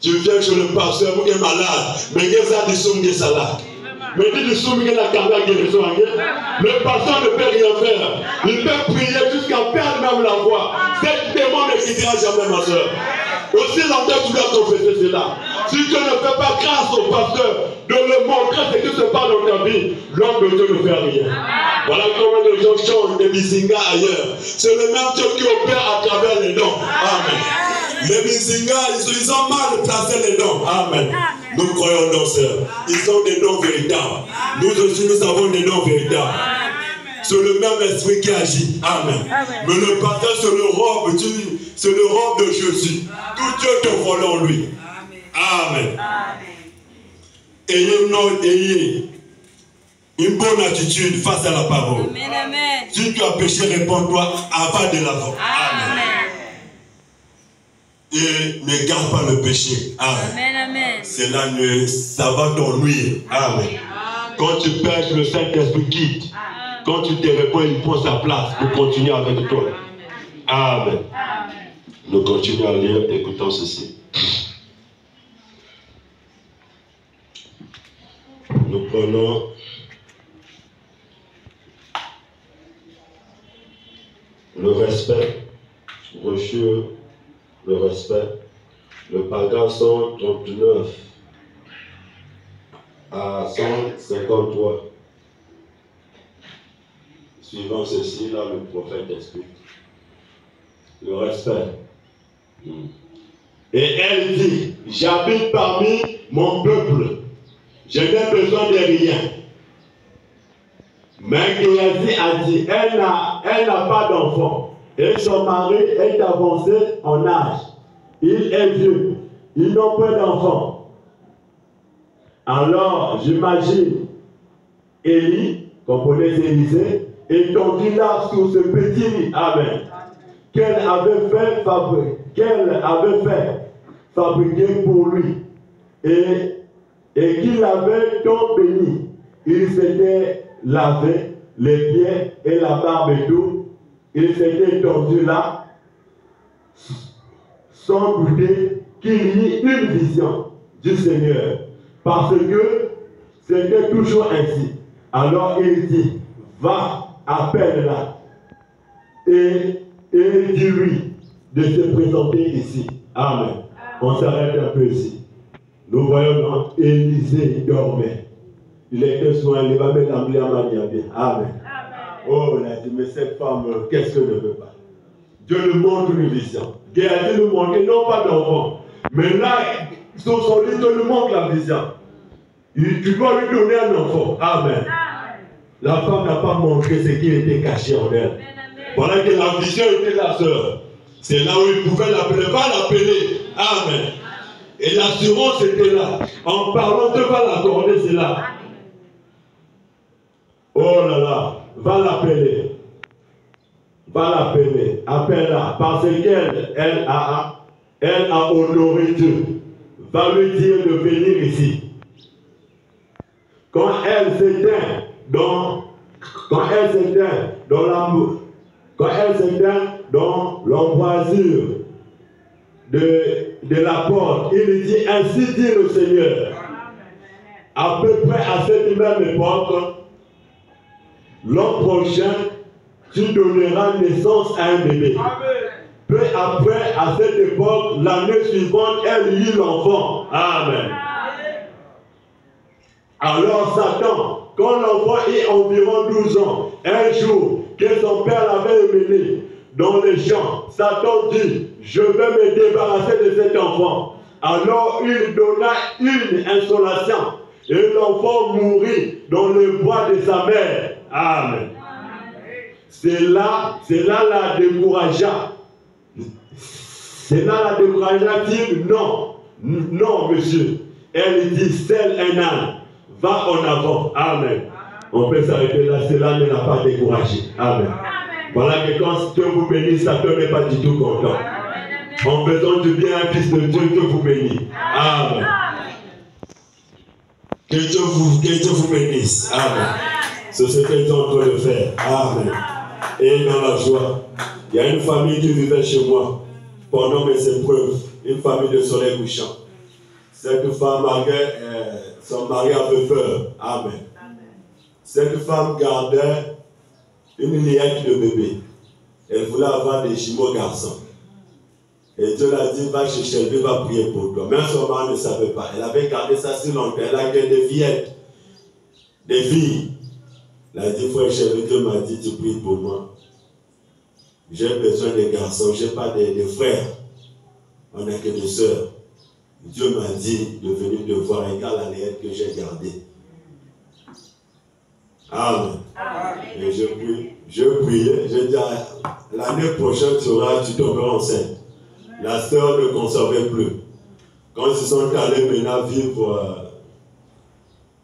Tu viens chez le pasteur, vous êtes malade. Mais qu'est-ce que ça dit ça là? Mais dit du soum, il a la guérison. Le pasteur ne peut rien faire. Il peut prier jusqu'à perdre même la voix. Cette démon ne quittera jamais, ma soeur. Aussi longtemps tu dois confesser cela. Si tu ne fais pas grâce au pasteur de le montrer ce qui se passe dans ta vie, l'homme de Dieu ne fait rien. Voilà comment les gens changent des Mizinga ailleurs. C'est le même Dieu qui opère à travers les dons. Amen. Les Mizinga, ils ont mal placé les dons. Amen. Nous croyons dans ça. Ils ont des dons véritables. Nous aussi, nous avons des dons véritables. C'est le même esprit qui agit. Amen. Mais le pasteur, c'est le robe de Jésus. Tout Dieu te vole en lui. Amen. Ayez une bonne attitude face à la parole. Amen. Si tu as péché, réponds-toi avant de l'avant. Amen. Et ne garde pas le péché. Amen. Cela ça va t'ennuyer. Amen. Quand tu pêches, le Saint-Esprit quitte. Quand tu te réponds, il prend sa place pour continuer avec toi. Amen. Nous continuons à lire, écoutons ceci. Nous prenons le respect, reçu le respect, le paragraphe 139 à 153. Suivant ceci, là, le prophète explique. Le respect. Et elle dit, j'habite parmi mon peuple. Je n'ai besoin de rien. Mais Géasi a dit, elle n'a pas d'enfant. Et son mari est avancé en âge. Il est vieux. Ils n'ont pas d'enfant. Alors, j'imagine, Élie, comprenez Élisée, étendu là sur ce petit lit. Amen. Qu'elle avait fait fabriquer pour lui. Et qu'il avait tant béni. Il s'était lavé les pieds et la barbe et tout. Il s'était étendu là, sans douter qu'il y ait une vision du Seigneur. Parce que c'était toujours ainsi. Alors il dit, va, appelle-la. Et dis-lui de se présenter ici. Amen. On s'arrête un peu ici. Nous voyons donc Élisée dormait. Il était soin, il va mettre l'emblée à manière bien. Amen. Oh, il a dit, mais cette femme, qu'est-ce qu'elle ne veut pas? Dieu lui montre une vision. Géasi lui montre, non pas d'enfant. Mais là, sur son lit, Dieu lui montre la vision. Tu dois lui donner un enfant. Amen. La femme n'a pas montré ce qui était caché en elle. Voilà que la vision était la sœur. C'est là où il pouvait l'appeler. Va l'appeler. Amen. Et l'assurance était là. En parlant, Dieu va l'accorder, c'est là. Oh là là. Va l'appeler. Va l'appeler. Appelle-la. Parce qu'elle a honoré Dieu. va lui dire de venir ici. Quand elle s'éteint dans l'embrasure de la porte, il dit, ainsi dit le Seigneur. À peu près à cette même époque, l'an prochain, tu donneras naissance à un bébé. Peu après, à cette époque, l'année suivante, elle eut l'enfant. Amen. Alors Satan, quand l'enfant est environ 12 ans, un jour que son père l'avait emmené dans les champs, Satan dit, je vais me débarrasser de cet enfant. Alors il donna une insolation et l'enfant mourut dans le bois de sa mère. Amen. C'est là la découragea. C'est là la découragea dit non, non monsieur. Elle dit, seul un âne, va en avant. Amen. On peut s'arrêter là, cela ne l'a pas découragé. Amen. Voilà que quand Dieu vous bénit, Satan n'est pas du tout content. En faisant du bien à un fils de Dieu, Dieu vous bénit. Amen. Que Dieu vous bénisse. Amen. C'est ce que Dieu est en train de faire. Amen. Et dans la joie, il y a une famille qui vivait chez moi pendant mes épreuves, une famille de soleil couchant. Cette femme avait, son mari avait peur. Amen. Cette femme gardait une liette de bébé. Elle voulait avoir des jumeaux garçons. Et Dieu l'a dit, va chez Dieu, va prier pour toi. Même son mari ne savait pas. Elle avait gardé ça si longtemps. Elle a gardé des fillettes, des filles. Elle a dit, frère chéri, Dieu m'a dit, tu pries pour moi. J'ai besoin de garçons, je n'ai pas de frères. On n'a que des sœurs. Dieu m'a dit de venir te voir, regarde la liette que j'ai gardée. Amen. Et je priais, je dis, l'année prochaine, tu tomberas enceinte. La sœur ne conservait plus. Quand ils se sont allés maintenant vivre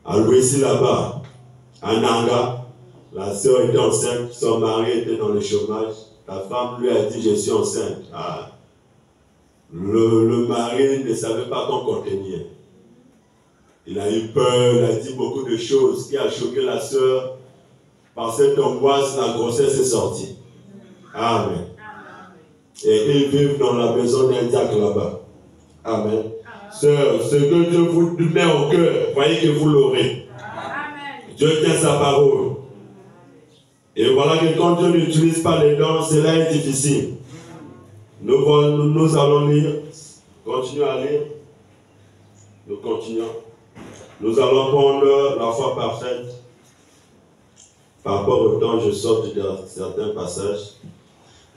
à Louissi là-bas, à Nanga, la sœur était enceinte, son mari était dans le chômage. La femme lui a dit, je suis enceinte. Ah. Le mari ne savait pas qu'on contenir. Il a eu peur, il a dit beaucoup de choses qui a choqué la sœur. Par cette angoisse, la grossesse est sortie. Amen. Et ils vivent dans la maison d'un diacre là-bas. Amen. Sœur, ce que Dieu vous met au cœur, voyez que vous l'aurez. Dieu tient sa parole. Et voilà que quand Dieu n'utilise pas les dons, cela est difficile. Nous allons lire. Continuons à lire. Nous continuons. Nous allons prendre la foi parfaite. Par rapport au temps, je sors de certains passages.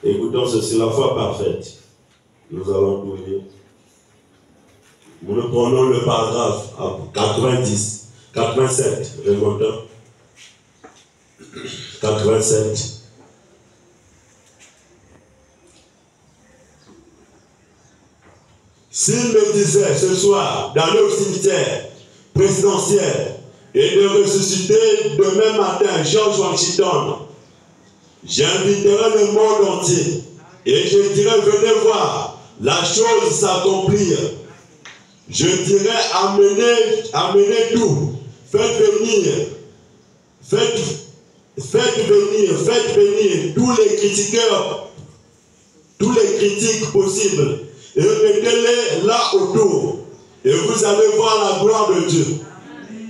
Écoutons ceci, la foi parfaite. Nous allons tout lire. Nous prenons le paragraphe à 87, remontons. 87. S'il me disait ce soir d'aller au cimetière présidentiel et de ressusciter demain matin George Washington, j'inviterai le monde entier et je dirai venez voir la chose s'accomplir. Je dirai amenez tout, faites venir tous les critiqueurs, tous les critiques possibles et mettez-les là autour et vous allez voir la gloire de Dieu.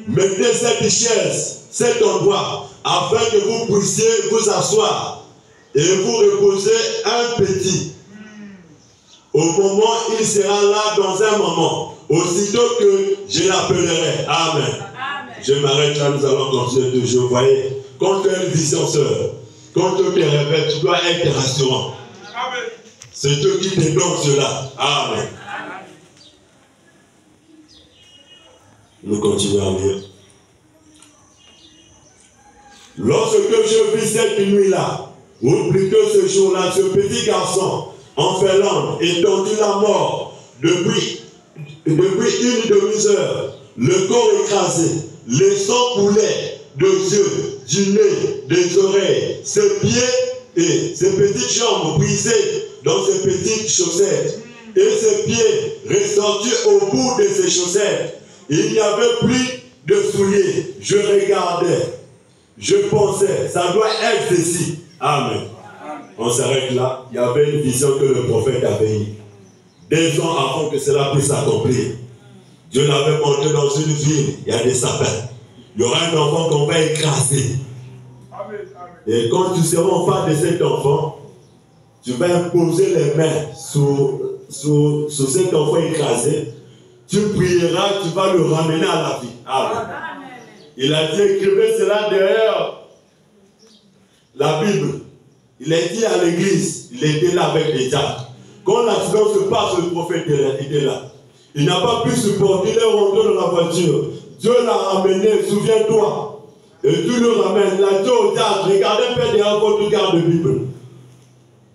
Mettez cette chaise, cet endroit afin que vous puissiez vous asseoir et vous reposer un petit. Au moment, il sera là dans un moment, aussitôt que je l'appellerai. Amen. Je m'arrête là, nous allons continuer toujours. Vous voyez, quand tu as une vision, sœur, quand tu te réveilles, tu dois être rassurant. C'est Dieu qui te donne cela. Amen. Nous continuons à lire. Lorsque je vis cette nuit-là, ou plutôt ce jour-là, ce petit garçon en Finlande étendu la mort depuis une demi-heure, le corps écrasé, le sang coulait de yeux, du nez, des oreilles, ses pieds et ses petites jambes brisées dans ses petites chaussettes. et ses pieds ressortirent au bout de ses chaussettes. Il n'y avait plus de souliers. Je regardais, je pensais, ça doit être ceci. Amen. On s'arrête là. Il y avait une vision que le prophète avait eue. 2 ans avant que cela puisse s'accomplir. Dieu l'avait montré dans une ville, il y a des sapins. Il y aura un enfant qu'on va écraser. Et quand tu seras enfant de cet enfant, tu vas imposer les mains sur cet enfant écrasé. Tu prieras, tu vas le ramener à la vie. Amen. Il a dit, écrivez cela derrière la Bible. Il a dit à l'église, il était là avec les diacres. Quand l'accident se passe, le prophète était là. Il n'a pas pu supporter, il est rentré dans la voiture. Dieu l'a ramené, souviens-toi. Et tu le ramènes. Il a dit au diacre, regardez Père derrière votre garde de Bible.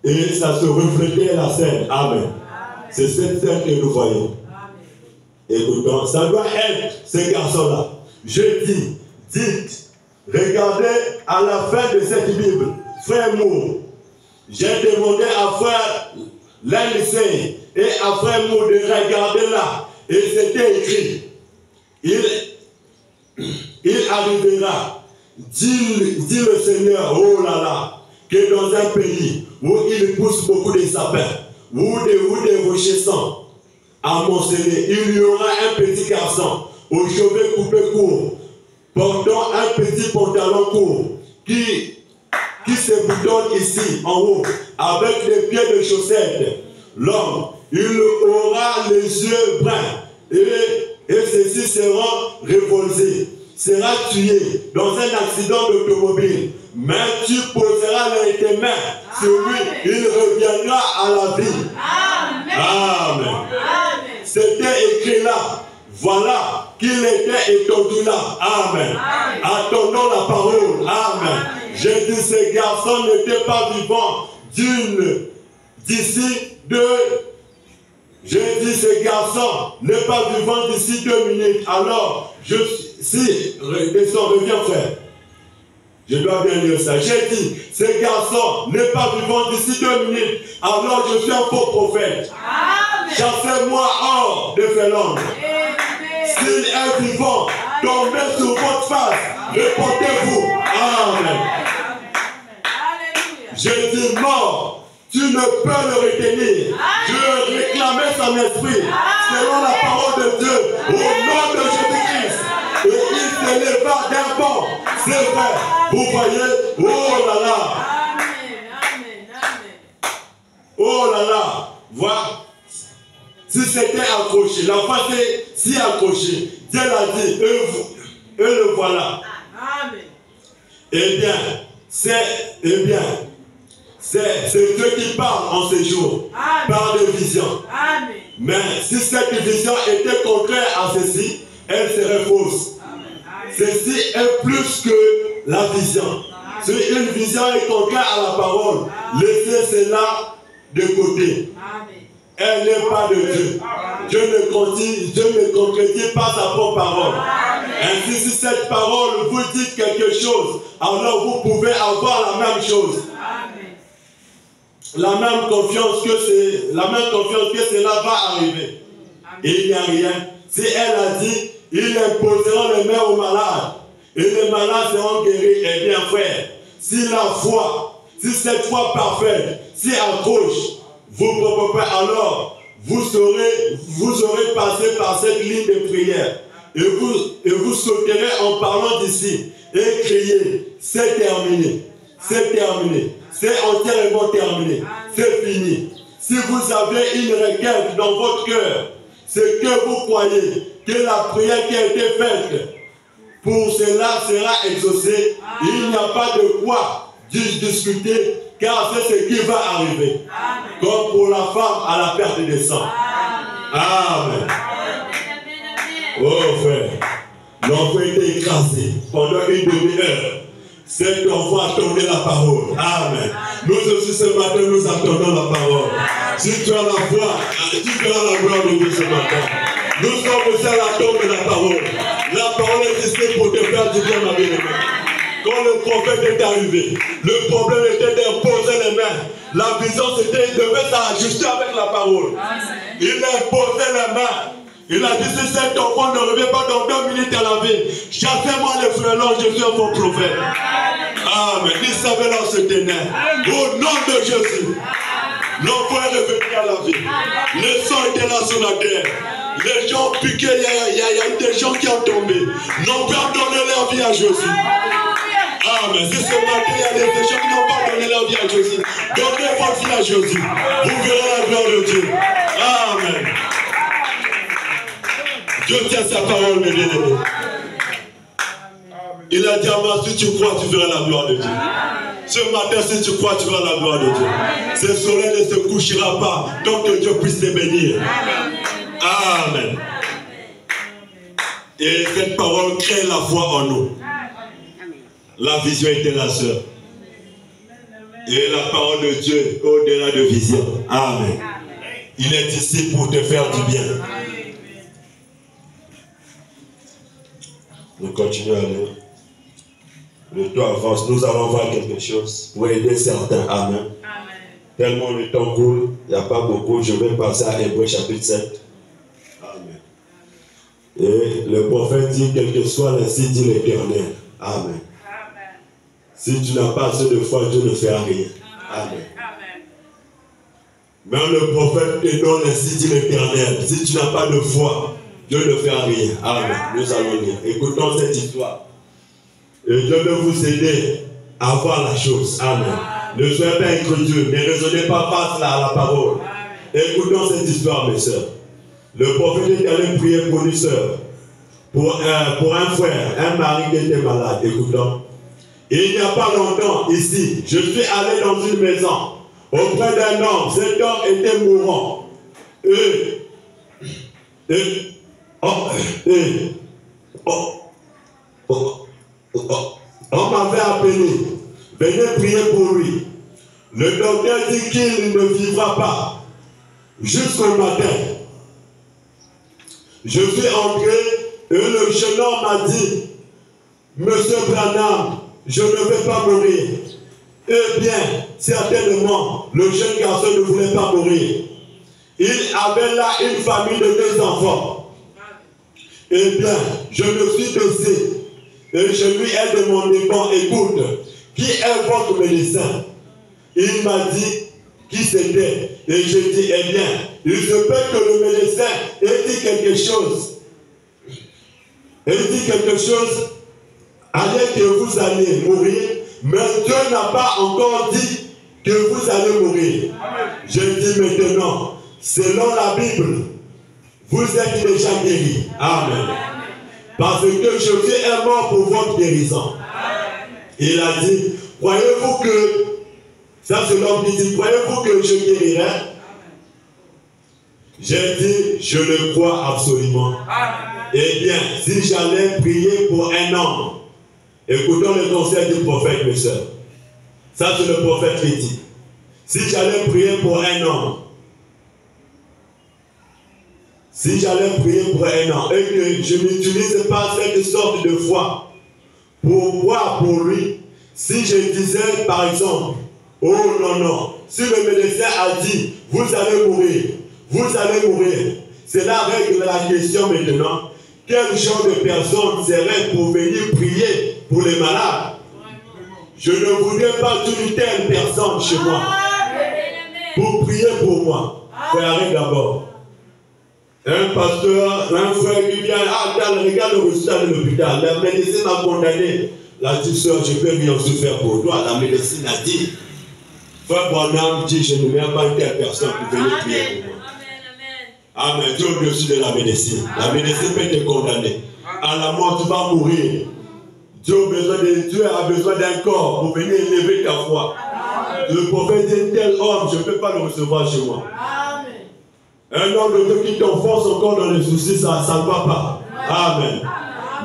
Et ça se reflétait la scène. Amen. C'est cette scène que nous voyons. Écoutons, ça doit être ces garçons-là. Je dis, dites, regardez à la fin de cette Bible, frère Moore. J'ai demandé à frère Landisey et à frère Moore de regarder là. Et c'était écrit. Il arrivera, dit le Seigneur, oh là là, que dans un pays où il pousse beaucoup de sapins, où des rochers sont amoncelés, il y aura un petit garçon aux cheveux coupés courts, portant un petit pantalon court, qui se boutonne ici, en haut, avec des pieds de chaussettes. L'homme, il aura les yeux bruns, et ceux-ci seront révoltés, sera tué dans un accident d'automobile. Mais tu poseras tes mains sur lui, il reviendra à la vie. Amen. Amen. C'était écrit là. Voilà qu'il était étendu là. Amen. Attendons la parole. Amen. J'ai dit, ces garçons n'étaient pas vivants d'ici 2. J'ai dit, ces garçons n'est pas vivant d'ici 2 minutes. Alors, reviens frère. Je dois bien lire ça. J'ai dit, ces garçons n'est pas vivant d'ici 2 minutes. Alors, je suis un faux prophète. Chassez-moi hors de Finlande. S'il est vivant, tombez sur votre face. Répondez-vous. Amen. J'ai dit, mort. Tu ne peux le retenir. Je réclamais son esprit selon la parole de Dieu au nom de Jésus-Christ. Et il s'éleva d'un bond. C'est vrai. Vous voyez? Oh là là. Oh là là. Voilà. Si c'était accroché, la face est si accrochée. Dieu l'a dit. Eux le voilà. Eh bien, c'est Dieu qui parle en ces jours, par des visions. Amen. Mais si cette vision était contraire à ceci, elle serait fausse. Ceci est plus que la vision. Si une vision est contraire à la parole, laissez cela de côté. Elle n'est pas de Dieu. Dieu ne concrétise pas sa propre parole. Ainsi, si cette parole vous dit quelque chose, alors vous pouvez avoir la même chose. La même confiance que cela va arriver. Et il n'y a rien. Si elle a dit, ils imposeront les mains aux malades et les malades seront guéris, eh bien frère, si la foi, si cette foi parfaite, si accroche vos propres pères, alors vous aurez passé par cette ligne de prière et vous sauterez en parlant d'ici et criez, c'est terminé, c'est terminé. C'est entièrement terminé. C'est fini. Si vous avez une requête dans votre cœur, c'est que vous croyez que la prière qui a été faite pour cela sera exaucée. Il n'y a pas de quoi discuter, car c'est ce qui va arriver. Amen. Comme pour la femme à la perte de sang. Amen. Oh frère, l'enfant était écrasé pendant une demi-heure. Cet enfant attendait la parole. Amen. Nous aussi ce matin, nous attendons la parole. Si tu as la foi, si tu as la gloire de Dieu ce matin, nous sommes aussi à l'attente de la parole. La parole est ici pour te faire du bien, ma bien-aimée. Quand le prophète est arrivé, le problème était d'imposer les mains. La vision, c'était qu'il devait s'ajuster avec la parole. Il a imposé les mains. Il a dit, si cet enfant ne revient pas dans 2 minutes à la vie, chassez-moi les frelons, je suis un bon prophète. Amen. Il savait là se tenir. Au nom de Jésus, l'enfant est revenu à la vie. Le sang était là sur la terre. Les gens piqués, il y a eu des gens qui ont tombé. N'ont pas donné leur vie à Jésus. Amen. Si ce matin, il y a des gens qui n'ont pas donné leur vie à Jésus, donnez votre vie à Jésus. Vous verrez la gloire de Dieu. Amen. Dieu tient sa parole, mes bien-aimés. Il a dit à moi, si tu crois, tu verras la gloire de Dieu. Ce matin, si tu crois, tu verras la gloire de Dieu. Ce soleil ne se couchera pas tant que Dieu puisse te bénir. Amen. Et cette parole crée la foi en nous. La vision était la sœur. Et la parole de Dieu au-delà de vision. Amen. Il est ici pour te faire du bien. Nous continuons à lire. Le temps avance. Nous allons voir quelque chose pour aider certains. Amen. Tellement le temps coule, il n'y a pas beaucoup. Je vais passer à Hébreux chapitre 7. Amen. Et le prophète dit, quel que soit ainsi dit l'Éternel. Amen. Si tu n'as pas assez de foi, Dieu ne fera rien. Amen. Même le prophète te donne ainsi dit l'Éternel. Si tu n'as pas de foi, Dieu ne fera rien. Amen. Nous allons lire. Écoutons cette histoire. Et Dieu veut vous aider à voir la chose. Amen. Ne soyez pas incrédule. Ne raisonnez pas face à la parole. Écoutons cette histoire, mes soeurs. Le prophète est allé prier pour une soeur. Pour un frère, un mari qui était malade. Écoutons. Il n'y a pas longtemps, ici, je suis allé dans une maison auprès d'un homme. Cet homme était mourant. On m'avait appelé. Venez prier pour lui. Le docteur dit qu'il ne vivra pas jusqu'au matin. Je suis entré et le jeune homme m'a dit, Monsieur Branham, je ne vais pas mourir. Eh bien, certainement, le jeune garçon ne voulait pas mourir. Il avait là une famille de 2 enfants. Eh bien, je me suis baissé et je lui ai demandé, bon, écoute, qui est votre médecin? Il m'a dit qui c'était. Et je dis, eh bien, il se peut que le médecin ait dit quelque chose. Il dit quelque chose. Allez que vous allez mourir, mais Dieu n'a pas encore dit que vous allez mourir. Je dis maintenant, selon la Bible, vous êtes déjà guéris. Amen. Parce que Jésus est mort pour votre guérison. Il a dit, croyez-vous que, ça c'est l'homme qui dit, croyez-vous que je guérirai? J'ai dit, je le crois absolument. Eh bien, si j'allais prier pour un homme, écoutons le conseil du prophète, mes soeurs. Ça, c'est le prophète qui dit. Si j'allais prier pour un homme, et que je n'utilise pas cette sorte de foi pour voir pour lui, si je disais par exemple, oh non, si le médecin a dit, vous allez mourir, cela règle la question maintenant. Quel genre de personne serait pour venir prier pour les malades? Je ne voudrais pas une telle personne chez moi pour prier pour moi. Frère, d'abord. Un pasteur, un frère qui vient, regarde le résultat de l'hôpital. La médecine m'a condamné. La dit, soeur, je peux rien se faire pour toi. La médecine a dit. Frère Branham dit, je ne mets pas une telle personne pour venir prier pour moi. Amen. Dieu est au-dessus de la médecine. La médecine peut te condamner. À la mort, tu vas mourir. Dieu a besoin d'un corps pour venir élever ta foi. Le prophète dit, tel homme, je ne peux pas le recevoir chez moi. Un homme de Dieu qui t'enfonce encore dans les soucis, ça ne va pas. Amen.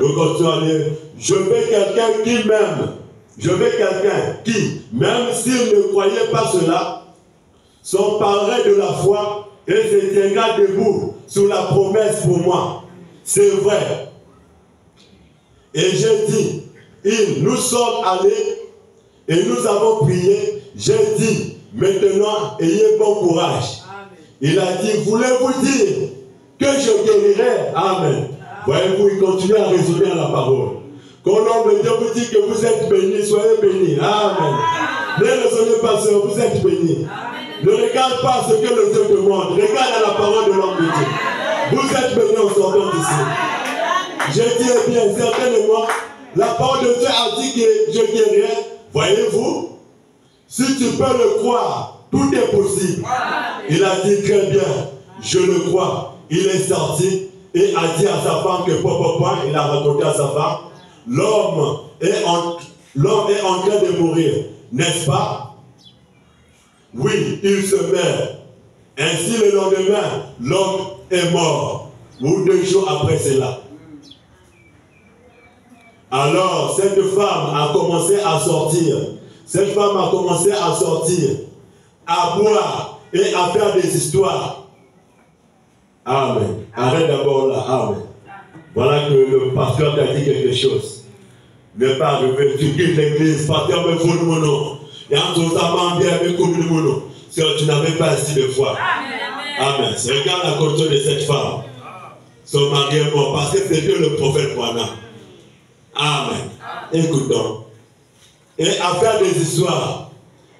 Donc, continuons à dire, je veux quelqu'un qui m'aime. Je veux quelqu'un qui, même s'il ne croyait pas cela, s'emparerait de la foi et se tiendra debout sur la promesse pour moi. C'est vrai. Et j'ai dit, nous sommes allés et nous avons prié. J'ai dit, maintenant, ayez bon courage. Amen. Il a dit, voulez-vous dire que je guérirai? Amen. Voyez-vous, il continue à résumer la parole. Quand l'homme de Dieu vous dit que vous êtes bénis, soyez bénis. Amen. Ne raisonnez pas, sœur, vous êtes bénis. Ne regarde pas ce que le Dieu demande. Regarde à la parole de l'homme de Dieu. Vous êtes bénis en sortant d'ici. Je dis bien, certainement, la parole de Dieu a dit que je guérirai. Voyez-vous, si tu peux le croire, tout est possible. Il a dit très bien, je le crois. Il est sorti et a dit à sa femme que papa, il a raconté à sa femme, l'homme est en train de mourir, n'est-ce pas? Oui, il se meurt. Ainsi le lendemain, l'homme est mort. Ou 2 jours après cela. Alors, cette femme a commencé à sortir. Cette femme a commencé à sortir, à boire et à faire des histoires. Amen. Arrête d'abord là. Amen. Voilà que le pasteur t'a dit quelque chose. Ne pas arriver, tu quittes l'église, pasteur me fout mon nom. Et en tout ça, bien avec mon nom. Si tu n'avais pas assez de foi. Amen. Regarde la condition de cette femme. Son mari est mort parce que c'était le prophète Moana. Amen. Écoutons. Et à faire des histoires.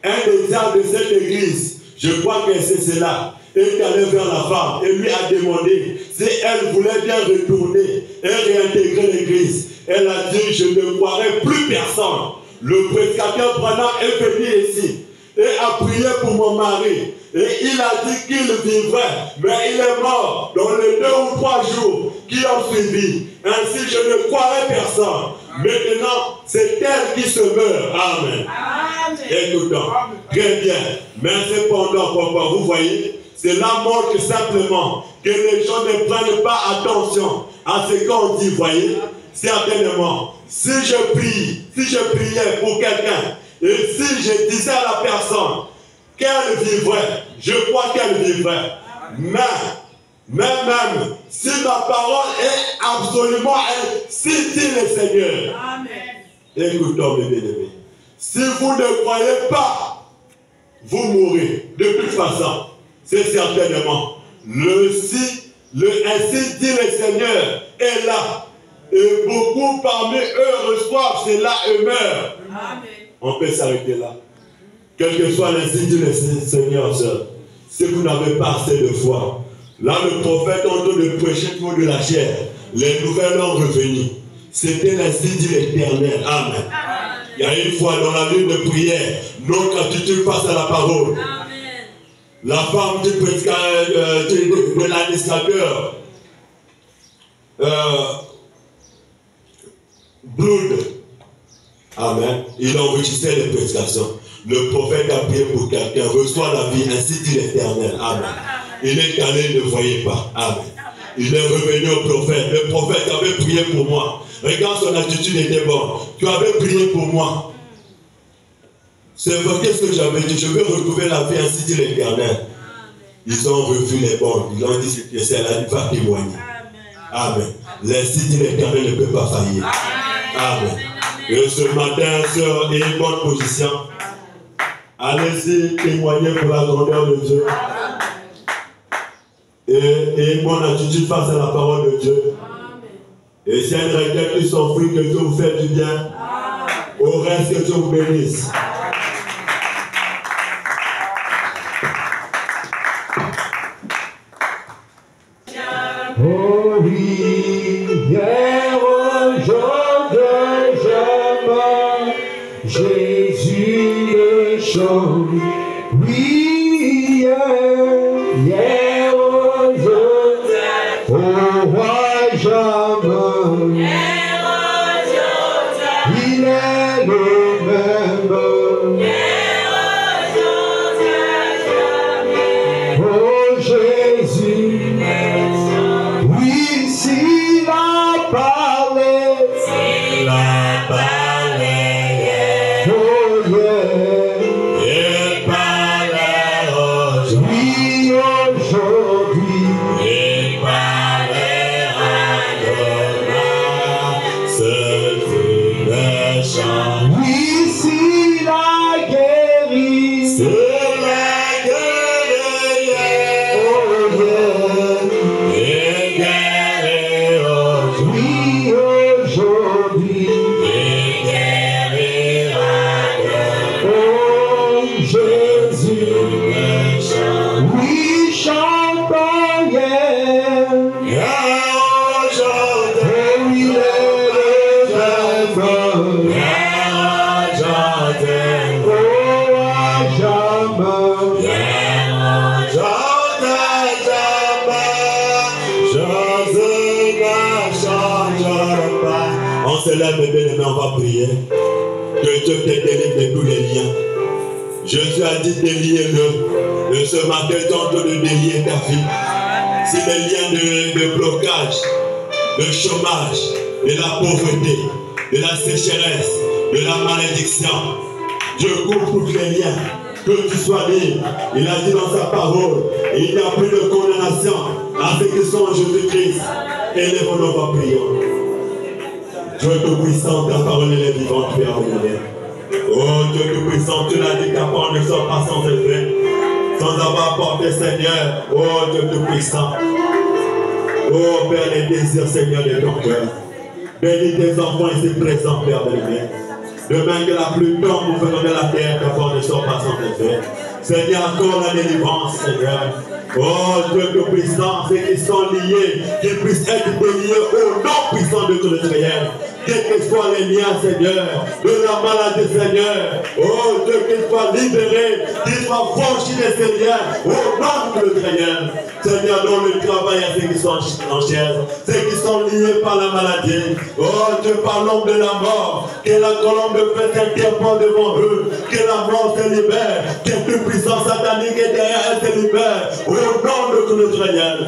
Un des arbres de cette église, je crois que c'est cela, est allé vers la femme et lui a demandé si elle voulait bien retourner et réintégrer l'église. Elle a dit, je ne croirai plus personne. Le prédicateur Branham est venu ici et a prié pour mon mari. Et il a dit qu'il vivrait, mais il est mort dans les 2 ou 3 jours qui ont suivi. Ainsi, je ne croirai personne. Maintenant, c'est elle qui se meurt. Amen. Écoutons. Très bien. Mais cependant, papa, vous voyez, cela montre simplement que les gens ne prennent pas attention à ce qu'on dit. Voyez, certainement, si je priais pour quelqu'un, et si je disais à la personne qu'elle vivrait, je crois qu'elle vivrait. Mais, même si ma parole est absolument, si dit le Seigneur. Amen. Écoutons, mes bien-aimés. Si vous ne croyez pas, vous mourrez. De toute façon, c'est certainement. Ainsi dit le Seigneur est là. Et beaucoup parmi eux reçoivent cela et meurent. Amen. On peut s'arrêter là. Quel que soit l'insigne du Seigneur, sœur, si vous n'avez pas assez de foi, là le prophète en train de prêcher pour de la chair, les nouvelles ont revenu. C'était l'insigne de l'Éternel. Amen. Il y a une fois dans la nuit de prière, notre attitude face à la parole. Amen. La femme de l'administrateur, Blood. Amen. Il enrichissait les prédications. Le prophète a prié pour quelqu'un, reçoit la vie, ainsi dit l'Éternel. Amen. Il est allé, il ne voyait pas. Amen. Il est revenu au prophète. Le prophète avait prié pour moi. Regarde, son attitude était bonne. Tu avais prié pour moi. C'est vrai, qu'est-ce que j'avais dit? Je veux retrouver la vie, ainsi dit l'Éternel. Ils ont revu les bons. Ils ont dit que c'est là, il va témoigner. Amen. L'insi dit l'Éternel ne peut pas faillir. Amen. Et ce matin, sœur, est une bonne position. Allez-y témoigner pour la grandeur de Dieu. Et une bonne attitude face à la parole de Dieu. Et si elle regrette qui s'enfuit, que Dieu vous fait du bien. Au reste, que Dieu vous bénisse. Oh oui, hier au jour de Jésus, Jésus le chant. Oui, hier au jour au roi jamais. Il est le même. Oh Jésus. Oui, s'il a parlé, oh yeah, il parlait, oui, On va prier. Que Dieu te délivre de tous les liens. Jésus a dit déliez-le. Et ce matin, tente de délier ta vie. Si les liens de blocage, de chômage, de la pauvreté, de la sécheresse, de la malédiction, Dieu coupe tous les liens. Que tu sois libre. Il a dit dans sa parole, il n'y a plus de condamnation à ceux qui sont en Jésus-Christ. Élève-nous, va prier. Dieu Tout-Puissant, ta parole est vivante, Père béni. Oh Dieu Tout-Puissant, tu l'as dit, ta parole ne sort pas sans effet, sans avoir apporté, Seigneur. Oh Dieu Tout-Puissant. Oh Père, les désirs, Seigneur, de ton cœur. Bénis tes enfants ici présents, Père béni. Demain que la pluie tombe au fond de la terre, ta parole ne sort pas sans effet. Seigneur, encore la délivrance, Seigneur. Oh Dieu Tout-Puissant, ceux qui sont liés, qu'ils puissent être déliés au nom puissant de tout le Seigneur. Quels que soient les liens, Seigneur, de la maladie, Seigneur. Oh Dieu, qu'ils soient libérés, qu'ils soient franchis de ces liens, au nom de tout le Seigneur. Seigneur, dans le travail, à ceux qui sont en chaise, ceux qui sont liés par la maladie. Oh Dieu, par l'homme de la mort, que la colombe de feu s'interpose devant eux, que la mort se libère, que toute puissance satanique est derrière elle se libère, au nom de tout le Seigneur.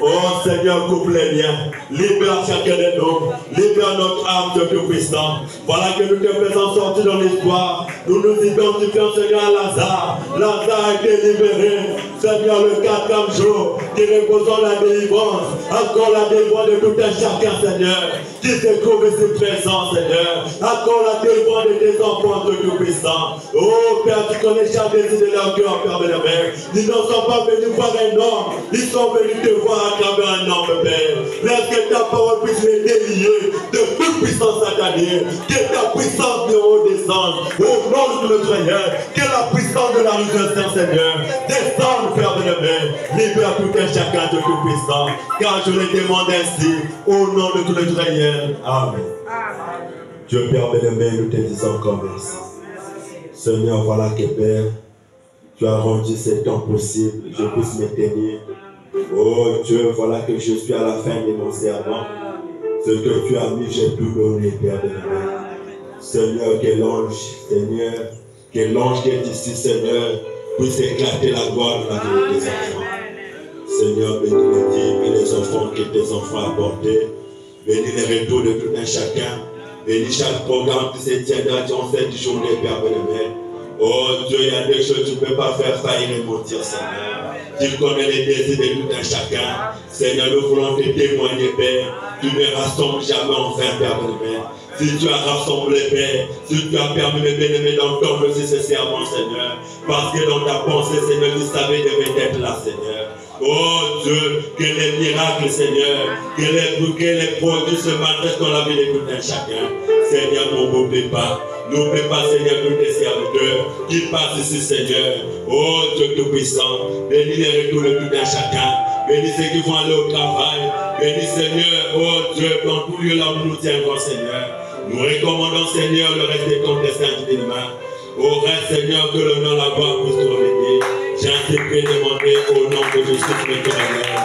Oh Seigneur, coupe les liens, libère chacun de nous, libère notre âme de Tout-Puissant. Voilà que nous te faisons sortir dans l'histoire. Nous nous identifions, Seigneur, à Lazare. Lazare a été libéré, Seigneur, le 4e jour, qui reposons la délivrance, encore la délivrance de tout un chacun, Seigneur, qui se trouve ici présent, Seigneur, encore la délivrance de tes enfants de Tout-Puissant. Oh Père, tu connais chaque désir de leur cœur, Père de la mer. Ils ne sont pas venus voir un homme, ils sont venus te voir à travers un homme, Père. Laisse que ta parole puisse les délier de toute puissance satanique, que ta puissance de haut descende au nom de notre Seigneur, que la puissance de la résurrection, Seigneur, descende, Père de la mer. Libère tout un chacun de tout puissant, car je le demande ainsi au nom de tout notre Seigneur. Amen. Dieu Père bien-aimé, nous te disons encore merci. Seigneur, voilà que Père, tu as rendu ce temps possible, je puisse me tenir. Oh Dieu, voilà que je suis à la fin de mon serment. Ce que tu as mis, j'ai tout donné, Père bien-aimé. Seigneur, que l'ange, Seigneur, que l'ange qui est ici, Seigneur, puisse éclater la gloire de la vie de tes enfants. Seigneur, bénis les dîmes et les enfants que tes enfants apportés. Bénis les retours de tout un chacun. Bénis chaque programme qui se tiendra durant cette journée, Père bien-aimé. Oh Dieu, il y a des choses que tu ne peux pas faire faillir et mentir, Seigneur. Tu connais les désirs de tout un chacun. Seigneur, nous voulons te témoigner, Père. Tu ne rassembles jamais en vain, Père bien-aimé. Si tu as rassemblé, Père, si tu as permis de bien-aimer d'entendre aussi ce serment, Seigneur, parce que dans ta pensée, Seigneur, tu savais devait être là, Seigneur. Oh Dieu, que les miracles, Seigneur, que les produits se manifestent dans la vie de tout un chacun. Seigneur, n'oublie pas, Seigneur, tous tes serviteurs qui passent ici, Seigneur. Oh Dieu Tout-Puissant, bénis les retours de tout un chacun. Bénis ceux qui vont aller au travail. Bénis, Seigneur, oh Dieu, dans tout lieu là où nous tiendrons, Seigneur. Nous recommandons, Seigneur, le reste de ton destin divinement. Au reste, Seigneur, que le nom la gloire puisse te revenir. J'ai ainsi pu demander au nom de Jésus de Amen.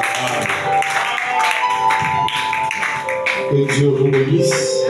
Que Dieu vous bénisse.